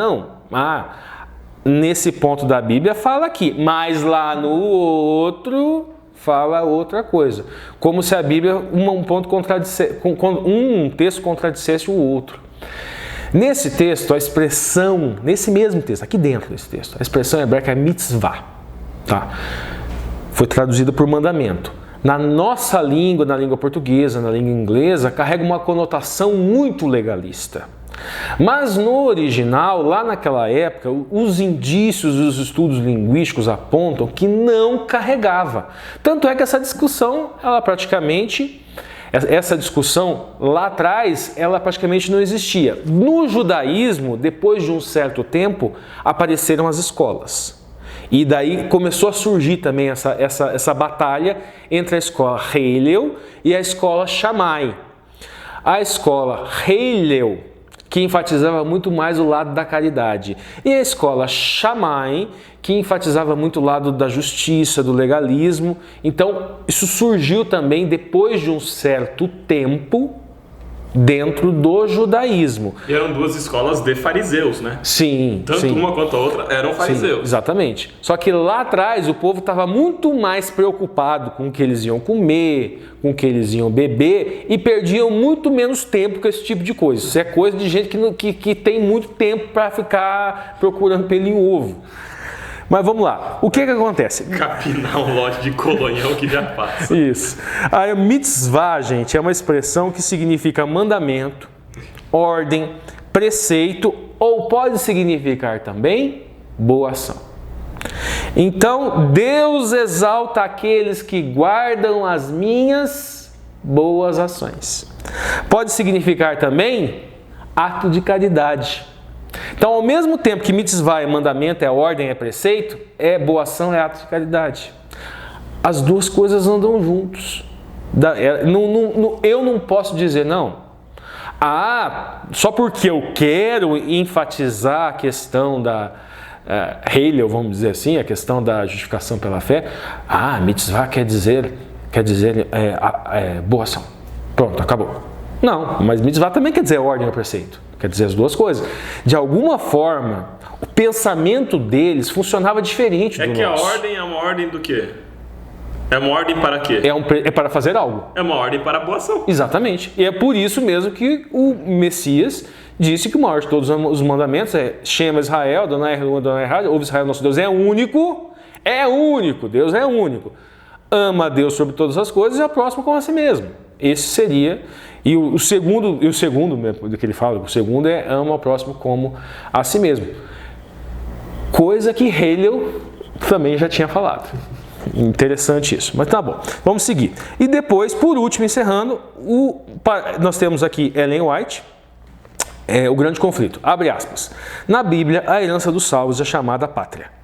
nesse ponto da Bíblia fala aqui, mas lá no outro fala outra coisa. Como se a Bíblia, um texto contradissesse o outro. Nesse texto, a expressão, nesse mesmo texto, aqui dentro desse texto, a expressão hebraica é mitzvah. Tá? Foi traduzida por mandamento. Na nossa língua, na língua portuguesa, na língua inglesa, carrega uma conotação muito legalista. Mas no original, lá naquela época, os indícios dos estudos linguísticos apontam que não carregava. Tanto é que essa discussão lá atrás, ela praticamente não existia. No judaísmo, depois de um certo tempo, apareceram as escolas. E daí começou a surgir também essa batalha entre a escola Hillel e a escola Shammai. A escola Hillel, que enfatizava muito mais o lado da caridade, e a escola Shammai, que enfatizava muito o lado da justiça, do legalismo. Então, isso surgiu também depois de um certo tempo dentro do judaísmo. E eram duas escolas de fariseus, né? Sim. Tanto uma quanto a outra eram fariseus. Sim, exatamente. Só que lá atrás o povo estava muito mais preocupado com o que eles iam comer, com o que eles iam beber, e perdiam muito menos tempo com esse tipo de coisa. Isso é coisa de gente que tem muito tempo para ficar procurando pelo em ovo. Mas vamos lá, o que acontece? Capinar um lote de colonhão que já passa. Isso. A mitzvah, gente, é uma expressão que significa mandamento, ordem, preceito, ou pode significar também boa ação. Então, Deus exalta aqueles que guardam as minhas boas ações. Pode significar também ato de caridade. Então, ao mesmo tempo que mitzvah é mandamento, é ordem, é preceito, boa ação, é ato de caridade. As duas coisas andam juntos. Eu não posso dizer, só porque eu quero enfatizar a questão da Hillel, vamos dizer assim, a questão da justificação pela fé, mitzvah quer dizer boa ação. Pronto, acabou. Não, mas mitzvah também quer dizer ordem ou preceito. Quer dizer as duas coisas. De alguma forma, o pensamento deles funcionava diferente do nosso. A ordem é uma ordem do quê? É uma ordem para quê? É para fazer algo. É uma ordem para a boa ação. Exatamente. E é por isso mesmo que o Messias disse que o maior de todos os mandamentos é Shema Israel, Adonai Echad, ouve Israel, nosso Deus é único, Deus é único. Ama a Deus sobre todas as coisas e a próxima como a si mesmo. Esse seria... E o segundo do que ele fala, o segundo é ama ao próximo como a si mesmo. Coisa que Hillel também já tinha falado. Interessante isso, mas tá bom. Vamos seguir. E depois, por último, encerrando, nós temos aqui Ellen White, o grande conflito. Abre aspas. Na Bíblia, a herança dos salvos é chamada pátria.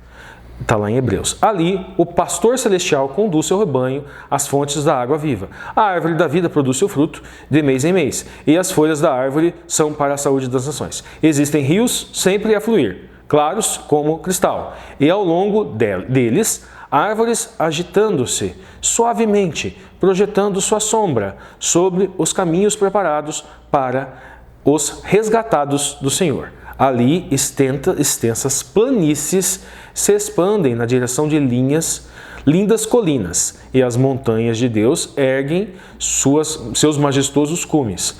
Está lá em Hebreus. Ali, o pastor celestial conduz seu rebanho às fontes da água viva. A árvore da vida produz seu fruto de mês em mês, e as folhas da árvore são para a saúde das nações. Existem rios sempre a fluir, claros como cristal, e ao longo deles, árvores agitando-se suavemente, projetando sua sombra sobre os caminhos preparados para os resgatados do Senhor. Ali, extensas planícies se expandem na direção de lindas colinas, e as montanhas de Deus erguem seus majestosos cumes.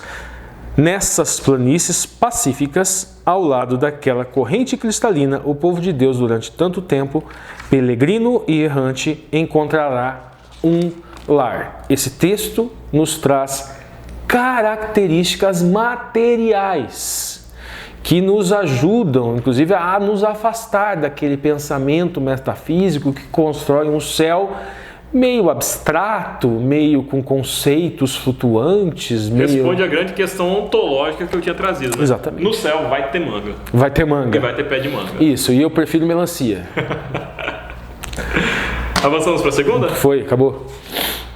Nessas planícies pacíficas, ao lado daquela corrente cristalina, o povo de Deus, durante tanto tempo, peregrino e errante, encontrará um lar. Esse texto nos traz características materiais que nos ajudam, inclusive, a nos afastar daquele pensamento metafísico que constrói um céu meio abstrato, meio com conceitos flutuantes. Responde a grande questão ontológica que eu tinha trazido, né? Exatamente. No céu vai ter manga. Vai ter manga. E vai ter pé de manga. Isso, e eu prefiro melancia. Avançamos para a segunda? Foi, acabou.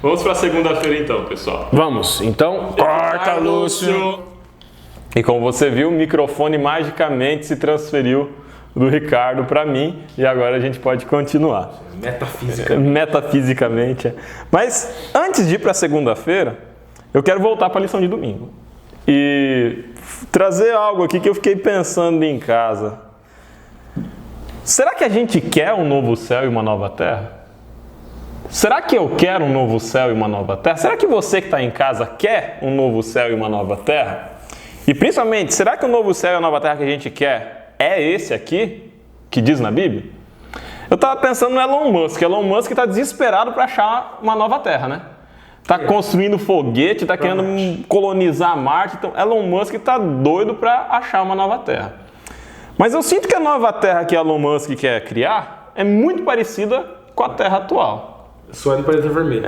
Vamos para a segunda-feira então, pessoal. Vamos, então. Corta, Lúcio! E como você viu, o microfone magicamente se transferiu do Ricardo para mim e agora a gente pode continuar. Metafisicamente. Mas antes de ir para a segunda-feira, eu quero voltar para a lição de domingo e trazer algo aqui que eu fiquei pensando em casa. Será que a gente quer um novo céu e uma nova terra? Será que eu quero um novo céu e uma nova terra? Será que você que está em casa quer um novo céu e uma nova terra? E principalmente, será que o novo céu e a nova terra que a gente quer é esse aqui, que diz na Bíblia? Eu estava pensando no Elon Musk. Elon Musk está desesperado para achar uma nova terra, né? Está construindo foguete, está querendo colonizar Marte. Então, Elon Musk está doido para achar uma nova terra. Mas eu sinto que a nova terra que Elon Musk quer criar é muito parecida com a terra atual. Só de planeta vermelho.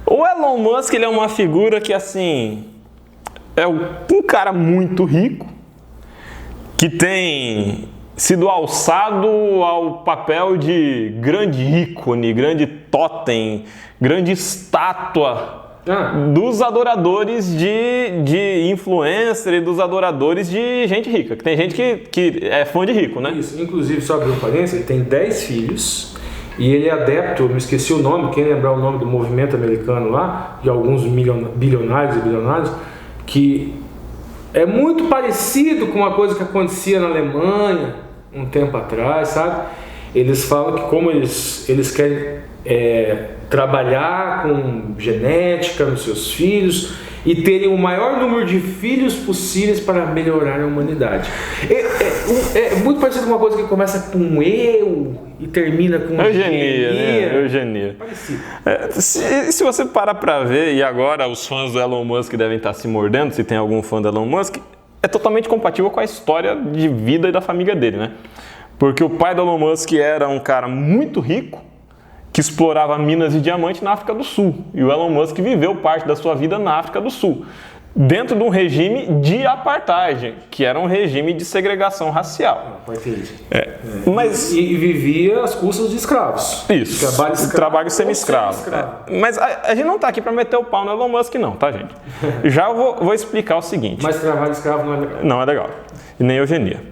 O Elon Musk, ele é uma figura que, assim, é um cara muito rico, que tem sido alçado ao papel de grande ícone, grande totem, grande estátua dos adoradores de influencer e dos adoradores de gente rica. Que tem gente que é fã de rico, né? Isso, inclusive, só abrir um parênteses, ele tem 10 filhos. E ele é adepto, eu me esqueci o nome, quem lembrar o nome do movimento americano lá, de alguns bilionários e bilionários, que é muito parecido com uma coisa que acontecia na Alemanha um tempo atrás, sabe? Eles falam que como eles querem trabalhar com genética nos seus filhos e terem o maior número de filhos possíveis para melhorar a humanidade. É muito parecido com uma coisa que começa com eu e termina com eugenia, né? Eugenia. Parecido. Se você parar para ver, e agora os fãs do Elon Musk devem estar se mordendo, se tem algum fã do Elon Musk, é totalmente compatível com a história de vida e da família dele, né? Porque o pai do Elon Musk era um cara muito rico, que explorava minas de diamante na África do Sul. E o Elon Musk viveu parte da sua vida na África do Sul, dentro de um regime de apartheid, que era um regime de segregação racial. Mas e vivia às custas de escravos. Isso, trabalho semi-escravo. Mas a gente não está aqui para meter o pau no Elon Musk não, tá, gente? Já vou explicar o seguinte. Mas trabalho escravo não é legal. Não é legal. E nem eugenia.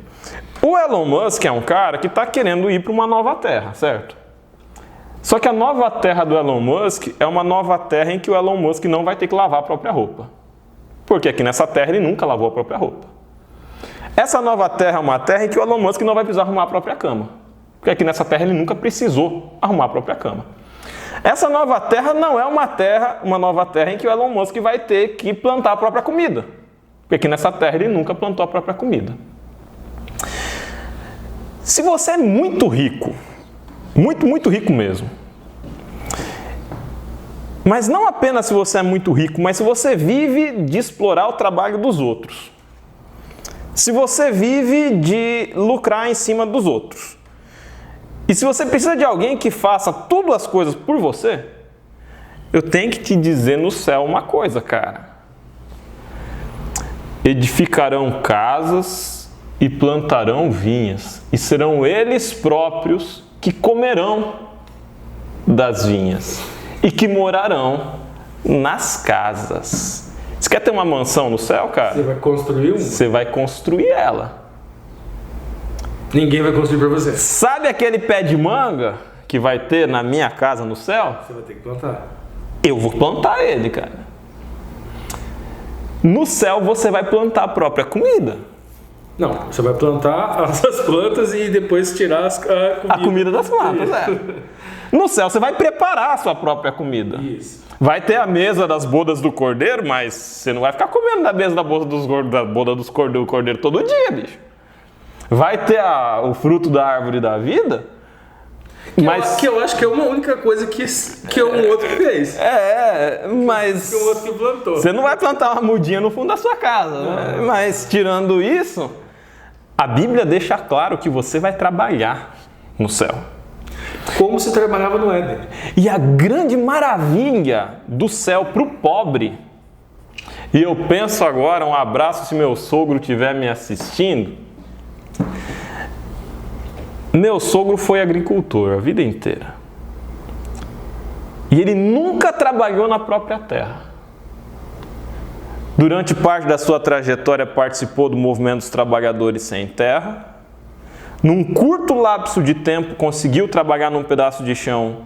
O Elon Musk é um cara que está querendo ir para uma nova terra, certo? Só que a nova terra do Elon Musk é uma nova terra em que o Elon Musk não vai ter que lavar a própria roupa. Porque aqui nessa terra ele nunca lavou a própria roupa. Essa nova terra é uma terra em que o Elon Musk não vai precisar arrumar a própria cama. Porque aqui nessa terra ele nunca precisou arrumar a própria cama. Essa nova terra não é uma nova terra em que o Elon Musk vai ter que plantar a própria comida. Porque aqui nessa terra ele nunca plantou a própria comida. Se você é muito rico, muito rico mesmo, mas não apenas se você é muito rico, mas se você vive de explorar o trabalho dos outros, se você vive de lucrar em cima dos outros, e se você precisa de alguém que faça tudo as coisas por você, eu tenho que te dizer no céu uma coisa, cara. Edificarão casas e plantarão vinhas, e serão eles próprios que comerão das vinhas e que morarão nas casas. Você quer ter uma mansão no céu, cara? Você vai construir uma? Você vai construir ela. Ninguém vai construir para você. Sabe aquele pé de manga que vai ter na minha casa no céu? Você vai ter que plantar. Eu vou plantar ele, cara. No céu você vai plantar a própria comida. Não, você vai plantar as plantas e depois tirar a comida das plantas, No céu você vai preparar a sua própria comida. Isso. Vai ter a mesa das bodas do cordeiro, mas você não vai ficar comendo da mesa da boda do cordeiro todo dia, bicho. Vai ter o fruto da árvore da vida, que eu acho que é uma única coisa que um outro fez. Mas que um outro que plantou. Você não vai plantar uma mudinha no fundo da sua casa, né? Mas tirando isso, a Bíblia deixa claro que você vai trabalhar no céu. Como se trabalhava no Éden. E a grande maravilha do céu para o pobre, e eu penso agora, um abraço se meu sogro estiver me assistindo. Meu sogro foi agricultor a vida inteira. E ele nunca trabalhou na própria terra. Durante parte da sua trajetória participou do movimento dos trabalhadores sem terra. Num curto lapso de tempo conseguiu trabalhar num pedaço de chão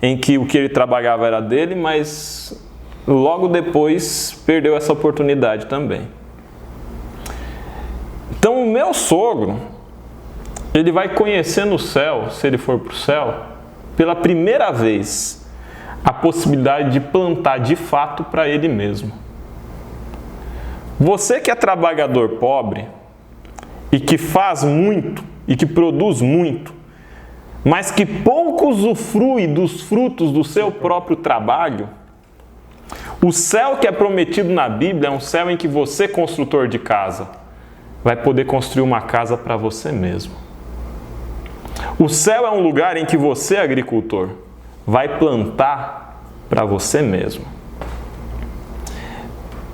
em que o que ele trabalhava era dele, mas logo depois perdeu essa oportunidade também. Então o meu sogro, ele vai conhecer no céu, se ele for para o céu, pela primeira vez, a possibilidade de plantar de fato para ele mesmo. Você que é trabalhador pobre e que faz muito e que produz muito, mas que pouco usufrui dos frutos do seu próprio trabalho, o céu que é prometido na Bíblia é um céu em que você, construtor de casa, vai poder construir uma casa para você mesmo. O céu é um lugar em que você, agricultor, vai plantar para você mesmo.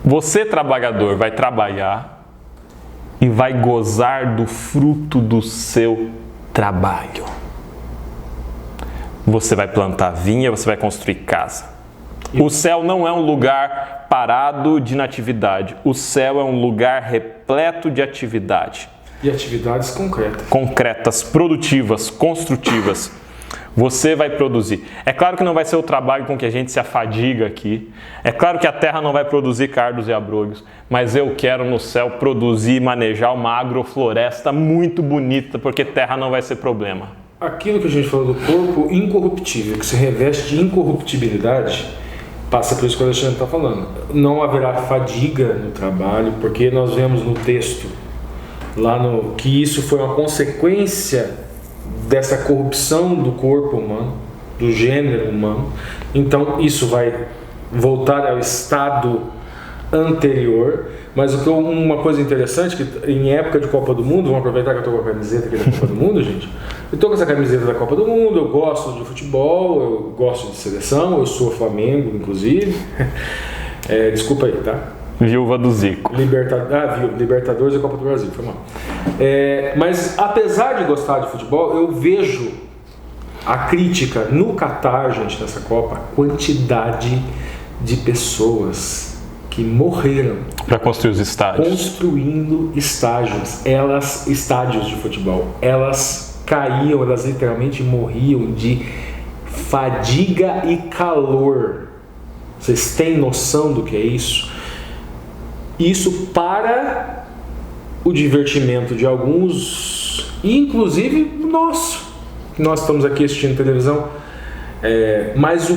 Você, trabalhador, vai trabalhar e vai gozar do fruto do seu trabalho. Você vai plantar vinha, você vai construir casa. O céu não é um lugar parado de inatividade. O céu é um lugar repleto de atividade. E atividades concretas. Concretas, produtivas, construtivas. Você vai produzir. É claro que não vai ser o trabalho com que a gente se afadiga aqui. É claro que a terra não vai produzir cardos e abrolhos. Mas eu quero no céu produzir e manejar uma agrofloresta muito bonita, porque terra não vai ser problema. Aquilo que a gente falou do corpo incorruptível, que se reveste de incorruptibilidade, passa por isso que o Alexandre está falando. Não haverá fadiga no trabalho, porque nós vemos no texto que isso foi uma consequência dessa corrupção do corpo humano, do gênero humano. Então isso vai voltar ao estado anterior. Mas uma coisa interessante, que em época de Copa do Mundo, vamos aproveitar que eu estou com a camiseta aqui da Copa do Mundo, gente. Eu estou com essa camiseta da Copa do Mundo, eu gosto de futebol, eu gosto de seleção, eu sou Flamengo, inclusive. Desculpa aí, tá? Viúva do Zico. Libertadores e Copa do Brasil, foi mal. Mas apesar de gostar de futebol, eu vejo a crítica no Catar, gente, nessa Copa, a quantidade de pessoas que morreram para construir os estádios. Construindo estádios de futebol. Elas caíam, elas literalmente morriam de fadiga e calor. Vocês têm noção do que é isso? Isso para o divertimento de alguns, inclusive nosso, que nós estamos aqui assistindo televisão. Mas o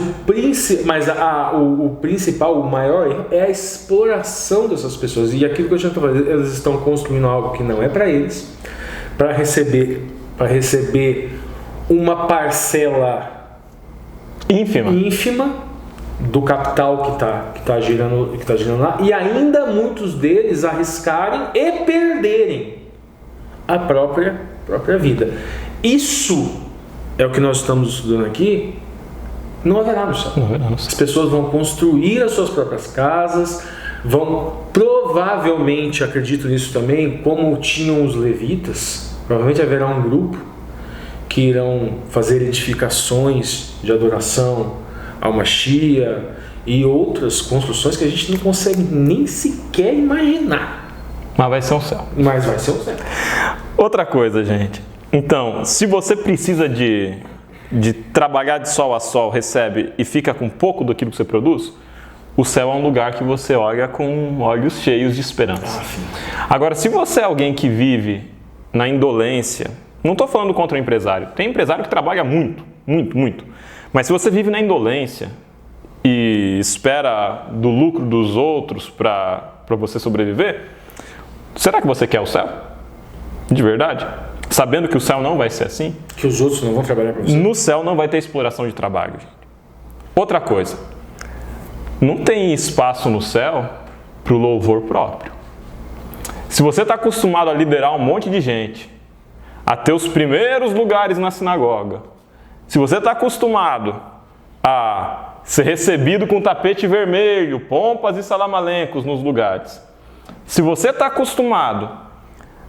principal, o maior erro é a exploração dessas pessoas. E aquilo que eu já estou falando, elas estão construindo algo que não é para eles, para receber uma parcela ínfima do capital que tá girando lá, e ainda muitos deles arriscarem e perderem a própria vida. Isso é o que nós estamos estudando aqui. Não haverá no céu. As pessoas vão construir as suas próprias casas, vão provavelmente, acredito nisso também, como tinham os levitas, provavelmente haverá um grupo que irão fazer edificações de adoração ao Mashiach e outras construções que a gente não consegue nem sequer imaginar. Mas vai ser um céu. Outra coisa, gente. Então, se você precisa de trabalhar de sol a sol, recebe e fica com pouco daquilo que você produz, o céu é um lugar que você olha com olhos cheios de esperança. Agora, se você é alguém que vive na indolência, não estou falando contra o empresário, tem empresário que trabalha muito, muito, muito, mas se você vive na indolência e espera do lucro dos outros para você sobreviver, será que você quer o céu? De verdade? Sabendo que o céu não vai ser assim? Que os outros não vão trabalhar para você? No céu não vai ter exploração de trabalho, gente. Outra coisa, não tem espaço no céu para o louvor próprio. Se você está acostumado a liderar um monte de gente, a ter os primeiros lugares na sinagoga, se você está acostumado a ser recebido com tapete vermelho, pompas e salamalencos nos lugares, se você está acostumado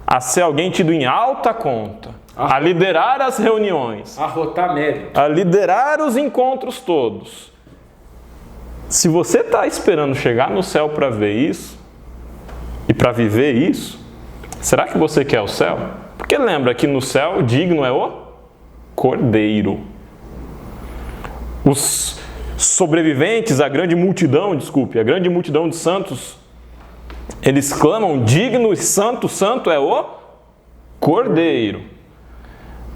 a ser alguém tido em alta conta, a liderar as reuniões, Arrotar mérito. a liderar os encontros todos, se você está esperando chegar no céu para ver isso e para viver isso, será que você quer o céu? Porque lembra que no céu digno é o Cordeiro. Os sobreviventes, a grande multidão de santos, eles clamam: digno e santo, santo é o Cordeiro.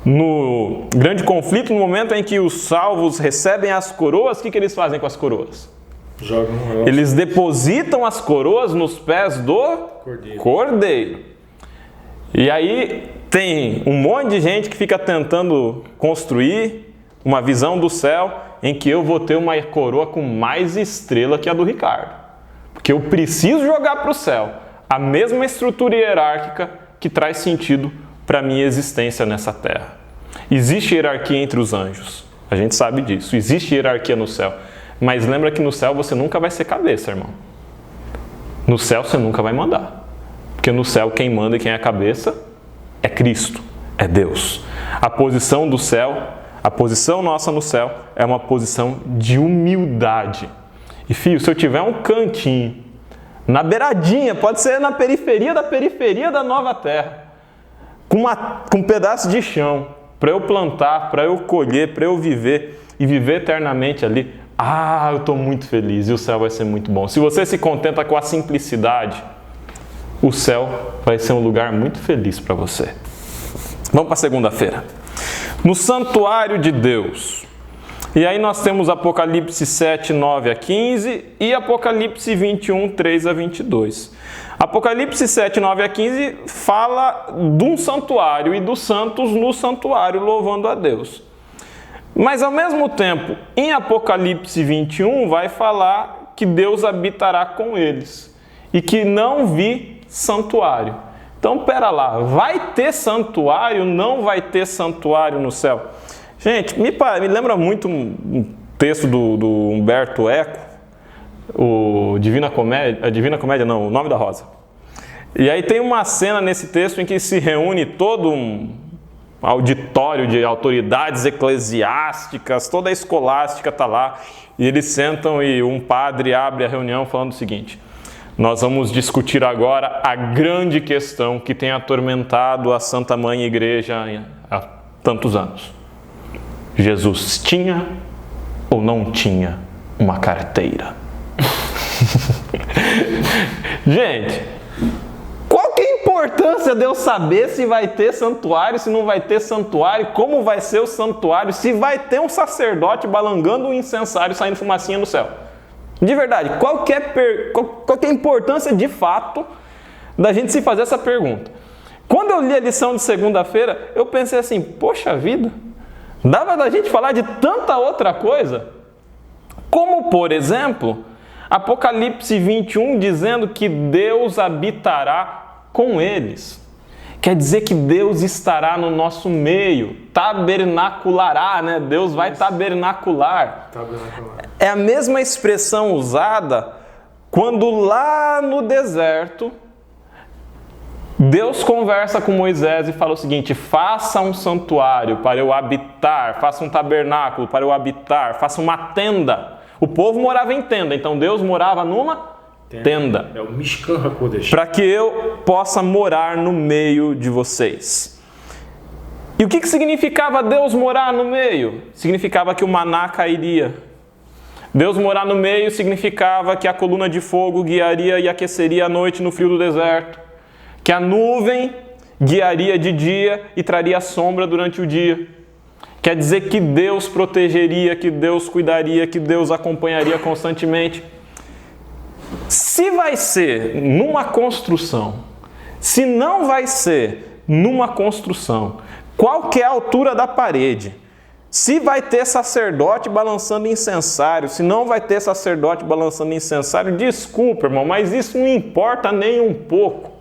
No grande conflito, no momento em que os salvos recebem as coroas, o que eles fazem com as coroas? Eles depositam as coroas nos pés do Cordeiro. E aí tem um monte de gente que fica tentando construir uma visão do céu em que eu vou ter uma coroa com mais estrela que a do Ricardo. Porque eu preciso jogar para o céu a mesma estrutura hierárquica que traz sentido para a minha existência nessa terra. Existe hierarquia entre os anjos. A gente sabe disso. Existe hierarquia no céu. Mas lembra que no céu você nunca vai ser cabeça, irmão. No céu você nunca vai mandar. Porque no céu quem manda e quem é cabeça é Cristo, é Deus. A posição do céu, a posição nossa no céu é uma posição de humildade. E filho, se eu tiver um cantinho, na beiradinha, pode ser na periferia da nova terra, com um pedaço de chão, para eu plantar, para eu colher, para eu viver e viver eternamente ali, eu estou muito feliz e o céu vai ser muito bom. Se você se contenta com a simplicidade, o céu vai ser um lugar muito feliz para você. Vamos para segunda-feira. No santuário de Deus. E aí nós temos Apocalipse 7, 9 a 15 e Apocalipse 21, 3 a 22. Apocalipse 7, 9 a 15 fala de um santuário e dos santos no santuário louvando a Deus. Mas ao mesmo tempo, em Apocalipse 21 vai falar que Deus habitará com eles e que não vi santuário. Então, pera lá, vai ter santuário, não vai ter santuário no céu? Gente, me lembra muito um texto do Humberto Eco, o O Nome da Rosa. E aí tem uma cena nesse texto em que se reúne todo um auditório de autoridades eclesiásticas, toda a escolástica está lá, e eles sentam e um padre abre a reunião falando o seguinte: nós vamos discutir agora a grande questão que tem atormentado a Santa Mãe Igreja há tantos anos. Jesus tinha ou não tinha uma carteira? Gente, qual que é a importância de eu saber se vai ter santuário, se não vai ter santuário, como vai ser o santuário, se vai ter um sacerdote balangando um incensário saindo fumacinha no céu? De verdade, qual que é a importância de fato da gente se fazer essa pergunta? Quando eu li a lição de segunda-feira, eu pensei assim, poxa vida, dava da gente falar de tanta outra coisa, como por exemplo, Apocalipse 21 dizendo que Deus habitará com eles. Quer dizer que Deus estará no nosso meio, tabernaculará, né? Deus vai tabernacular. É a mesma expressão usada quando lá no deserto Deus conversa com Moisés e fala o seguinte: faça um santuário para eu habitar, faça um tabernáculo para eu habitar, faça uma tenda. O povo morava em tenda, então Deus morava numa tenda. É o Mishkan HaKodesh. Para que eu possa morar no meio de vocês. E o que significava Deus morar no meio? Significava que o maná cairia. Deus morar no meio significava que a coluna de fogo guiaria e aqueceria a noite no frio do deserto, que a nuvem guiaria de dia e traria sombra durante o dia. Quer dizer que Deus protegeria, que Deus cuidaria, que Deus acompanharia constantemente. Se vai ser numa construção, se não vai ser numa construção, qual que é a altura da parede? Se vai ter sacerdote balançando incensário, se não vai ter sacerdote balançando incensário, desculpa, irmão, mas isso não importa nem um pouco.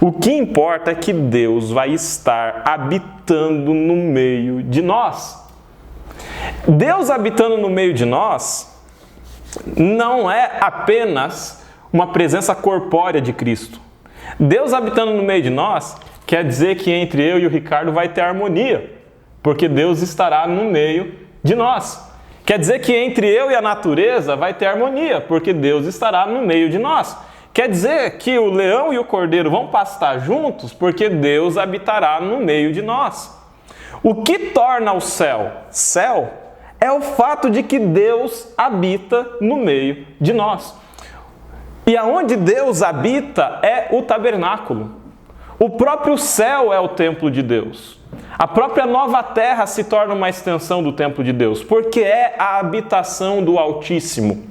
O que importa é que Deus vai estar habitando no meio de nós. Deus habitando no meio de nós não é apenas uma presença corpórea de Cristo. Deus habitando no meio de nós quer dizer que entre eu e o Ricardo vai ter harmonia, porque Deus estará no meio de nós. Quer dizer que entre eu e a natureza vai ter harmonia, porque Deus estará no meio de nós. Quer dizer que o leão e o cordeiro vão pastar juntos, porque Deus habitará no meio de nós. O que torna o céu céu é o fato de que Deus habita no meio de nós. E aonde Deus habita é o tabernáculo. O próprio céu é o templo de Deus. A própria nova terra se torna uma extensão do templo de Deus, porque é a habitação do Altíssimo.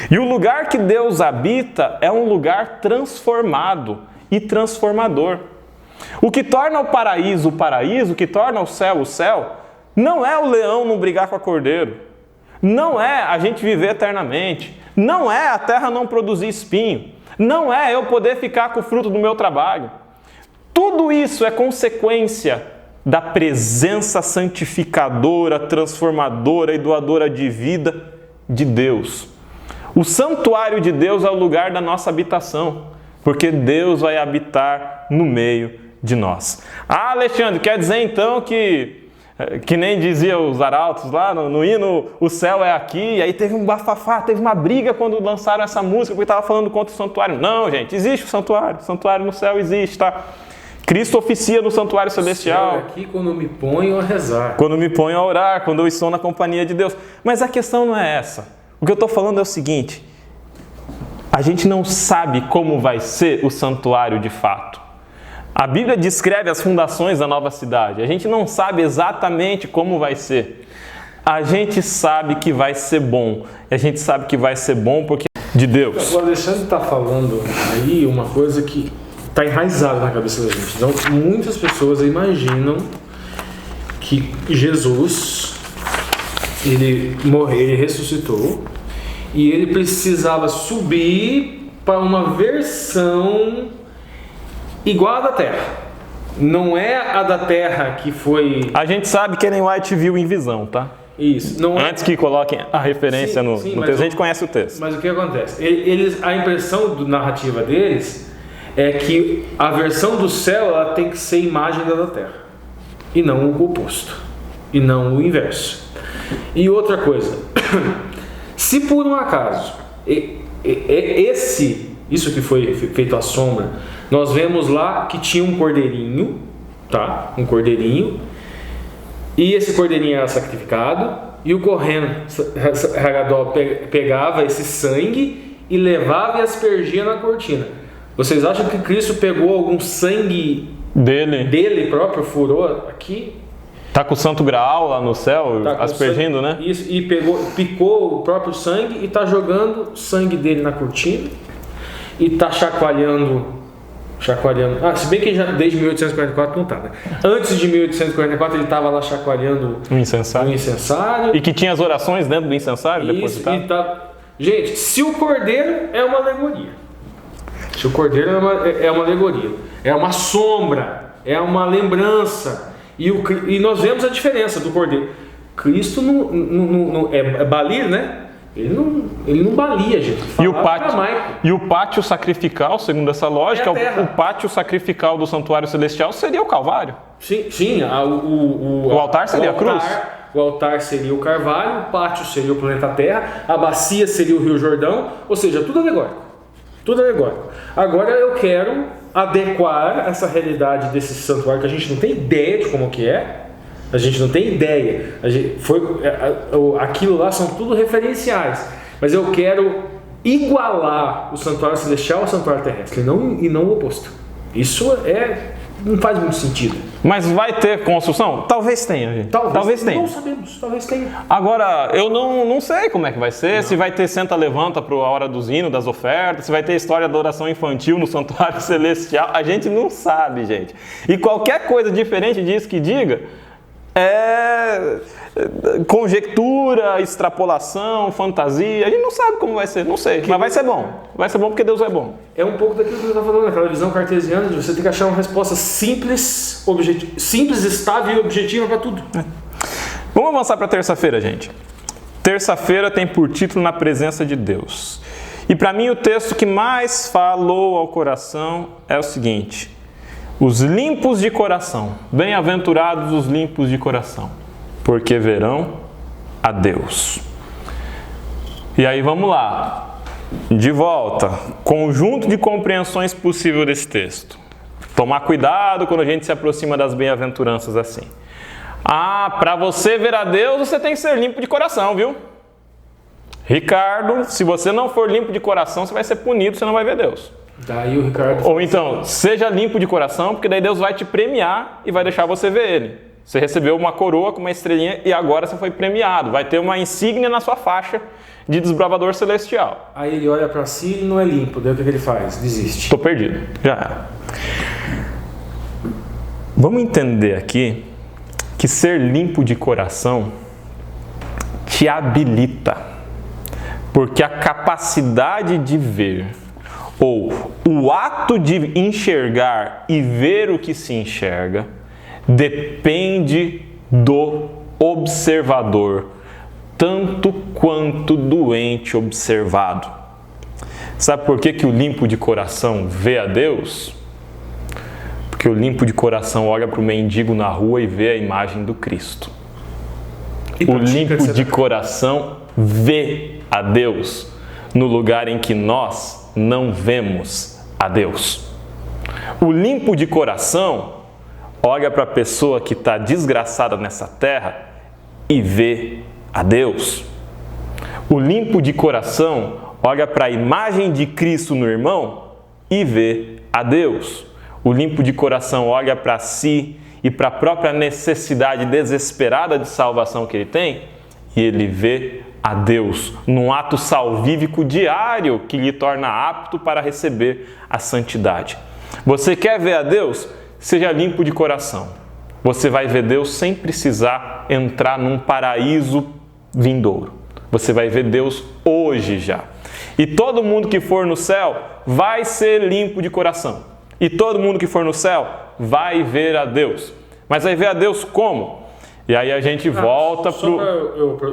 E o lugar que Deus habita é um lugar transformado e transformador. O que torna o paraíso, o que torna o céu, não é o leão não brigar com a cordeiro, não é a gente viver eternamente, não é a terra não produzir espinho, não é eu poder ficar com o fruto do meu trabalho. Tudo isso é consequência da presença santificadora, transformadora e doadora de vida de Deus. O santuário de Deus é o lugar da nossa habitação, porque Deus vai habitar no meio de nós. Ah, Alexandre, quer dizer então que nem dizia os arautos lá no hino, o céu é aqui, e aí teve um bafafá, teve uma briga quando lançaram essa música, porque estava falando contra o santuário. Não, gente, existe o santuário no céu existe, tá? Cristo oficia no santuário celestial. O céu é aqui quando me ponho a rezar. Quando me ponho a orar, quando eu estou na companhia de Deus. Mas a questão não é essa. O que eu estou falando é o seguinte: a gente não sabe como vai ser o santuário de fato. A Bíblia descreve as fundações da nova cidade. A gente não sabe exatamente como vai ser. A gente sabe que vai ser bom. A gente sabe que vai ser bom porque é de Deus. O Alexandre está falando aí uma coisa que está enraizada na cabeça da gente. Então, muitas pessoas imaginam que Jesus, ele morreu, ele ressuscitou e ele precisava subir para uma versão igual à da Terra. Não é a da Terra que foi... A gente sabe que Ellen White viu em visão, tá? Isso. Não é... Antes que coloquem a referência no texto, a gente conhece o texto. Mas o que acontece? A impressão narrativa deles é que a versão do céu ela tem que ser imagem da Terra, e não o oposto, e não o inverso. E outra coisa, se por um acaso isso que foi feito à sombra, nós vemos lá que tinha um cordeirinho, tá? Um cordeirinho, e esse cordeirinho era sacrificado, e o Kohen Hagadol pegava esse sangue e levava e aspergia na cortina. Vocês acham que Cristo pegou algum sangue dele próprio, furou aqui? Tá com o Santo Graal lá no céu, tá aspergindo, né? Isso, e picou o próprio sangue e tá jogando o sangue dele na cortina e tá chacoalhando. Ah, se bem que já desde 1844 não tá, né? Antes de 1844 ele estava lá chacoalhando o incensário. E que tinha as orações dentro do incensário depositado. Gente, se o cordeiro é uma alegoria. Se o cordeiro é uma alegoria, é uma sombra, é uma lembrança, e nós vemos a diferença do cordeiro. Cristo não é balir, né? Ele não balia, gente. E o pátio sacrificial, segundo essa lógica, o pátio sacrificial do santuário celestial seria o Calvário. Sim, o altar seria a cruz. O altar seria o carvalho, o pátio seria o planeta Terra, a bacia seria o Rio Jordão, ou seja, tudo alegórico. Tudo alegórico. Agora eu quero adequar essa realidade desse santuário que a gente não tem ideia de como que é, A gente não tem ideia. Aquilo lá são tudo referenciais. Mas eu quero igualar o santuário celestial ao santuário terrestre, e não o oposto. Isso não faz muito sentido. Mas vai ter construção? Talvez tenha, gente. Talvez tenha. Não sabemos, talvez tenha. Agora, eu não sei como é que vai ser, se vai ter senta-levanta para a hora dos hinos, das ofertas, se vai ter história de adoração infantil no santuário celestial, a gente não sabe, gente. E qualquer coisa diferente disso que diga, é conjectura, extrapolação, fantasia, a gente não sabe como vai ser, não sei, mas vai ser bom. Vai ser bom porque Deus é bom. É um pouco daquilo que eu estava falando, aquela visão cartesiana de você ter que achar uma resposta simples, estável e objetiva para tudo. Vamos avançar para terça-feira, gente. Terça-feira tem por título Na Presença de Deus. E para mim o texto que mais falou ao coração é o seguinte: os limpos de coração, bem-aventurados os limpos de coração, porque verão a Deus. E aí vamos lá, de volta, conjunto de compreensões possível desse texto. Tomar cuidado quando a gente se aproxima das bem-aventuranças assim. Para você ver a Deus, você tem que ser limpo de coração, viu? Ricardo, se você não for limpo de coração, você vai ser punido, você não vai ver Deus. Daí o Ricardo... Ou então, seja limpo de coração, porque daí Deus vai te premiar e vai deixar você ver Ele. Você recebeu uma coroa com uma estrelinha e agora você foi premiado. Vai ter uma insígnia na sua faixa de desbravador celestial. Aí ele olha para si e não é limpo. Daí o que ele faz? Desiste. Estou perdido. Já era. Vamos entender aqui que ser limpo de coração te habilita. Porque a capacidade de ver, ou o ato de enxergar e ver o que se enxerga, depende do observador, tanto quanto do ente observado. Sabe por que o limpo de coração vê a Deus? Porque o limpo de coração olha para o mendigo na rua e vê a imagem do Cristo. O limpo de coração vê a Deus no lugar em que nós não vemos a Deus. O limpo de coração olha para a pessoa que está desgraçada nessa terra e vê a Deus. O limpo de coração olha para a imagem de Cristo no irmão e vê a Deus. O limpo de coração olha para si e para a própria necessidade desesperada de salvação que ele tem e ele vê a Deus num ato salvífico diário que lhe torna apto para receber a santidade. Você quer ver a Deus? Seja limpo de coração. Você vai ver Deus sem precisar entrar num paraíso vindouro. Você vai ver Deus hoje já. E todo mundo que for no céu vai ser limpo de coração. E todo mundo que for no céu vai ver a Deus. Mas vai ver a Deus como? E aí a gente volta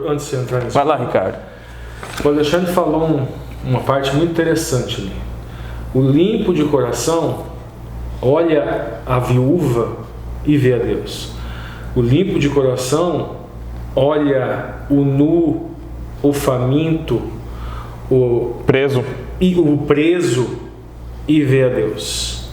antes de entrar nisso. Vai lá, Ricardo. O Alexandre falou uma parte muito interessante ali. O limpo de coração olha a viúva e vê a Deus. O limpo de coração olha o nu, o faminto, o preso e vê a Deus.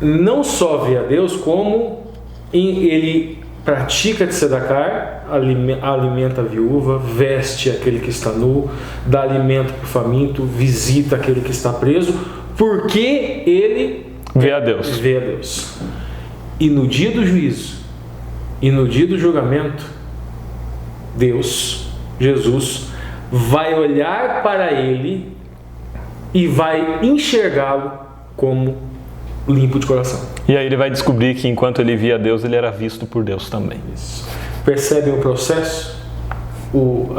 Não só vê a Deus, como ele pratica de sedacar, alimenta a viúva, veste aquele que está nu, dá alimento para o faminto, visita aquele que está preso, porque ele vê a Deus. E no dia do juízo, e no dia do julgamento, Deus, Jesus, vai olhar para ele e vai enxergá-lo como limpo de coração. E aí ele vai descobrir que enquanto ele via Deus, ele era visto por Deus também. Isso. Percebem o processo? O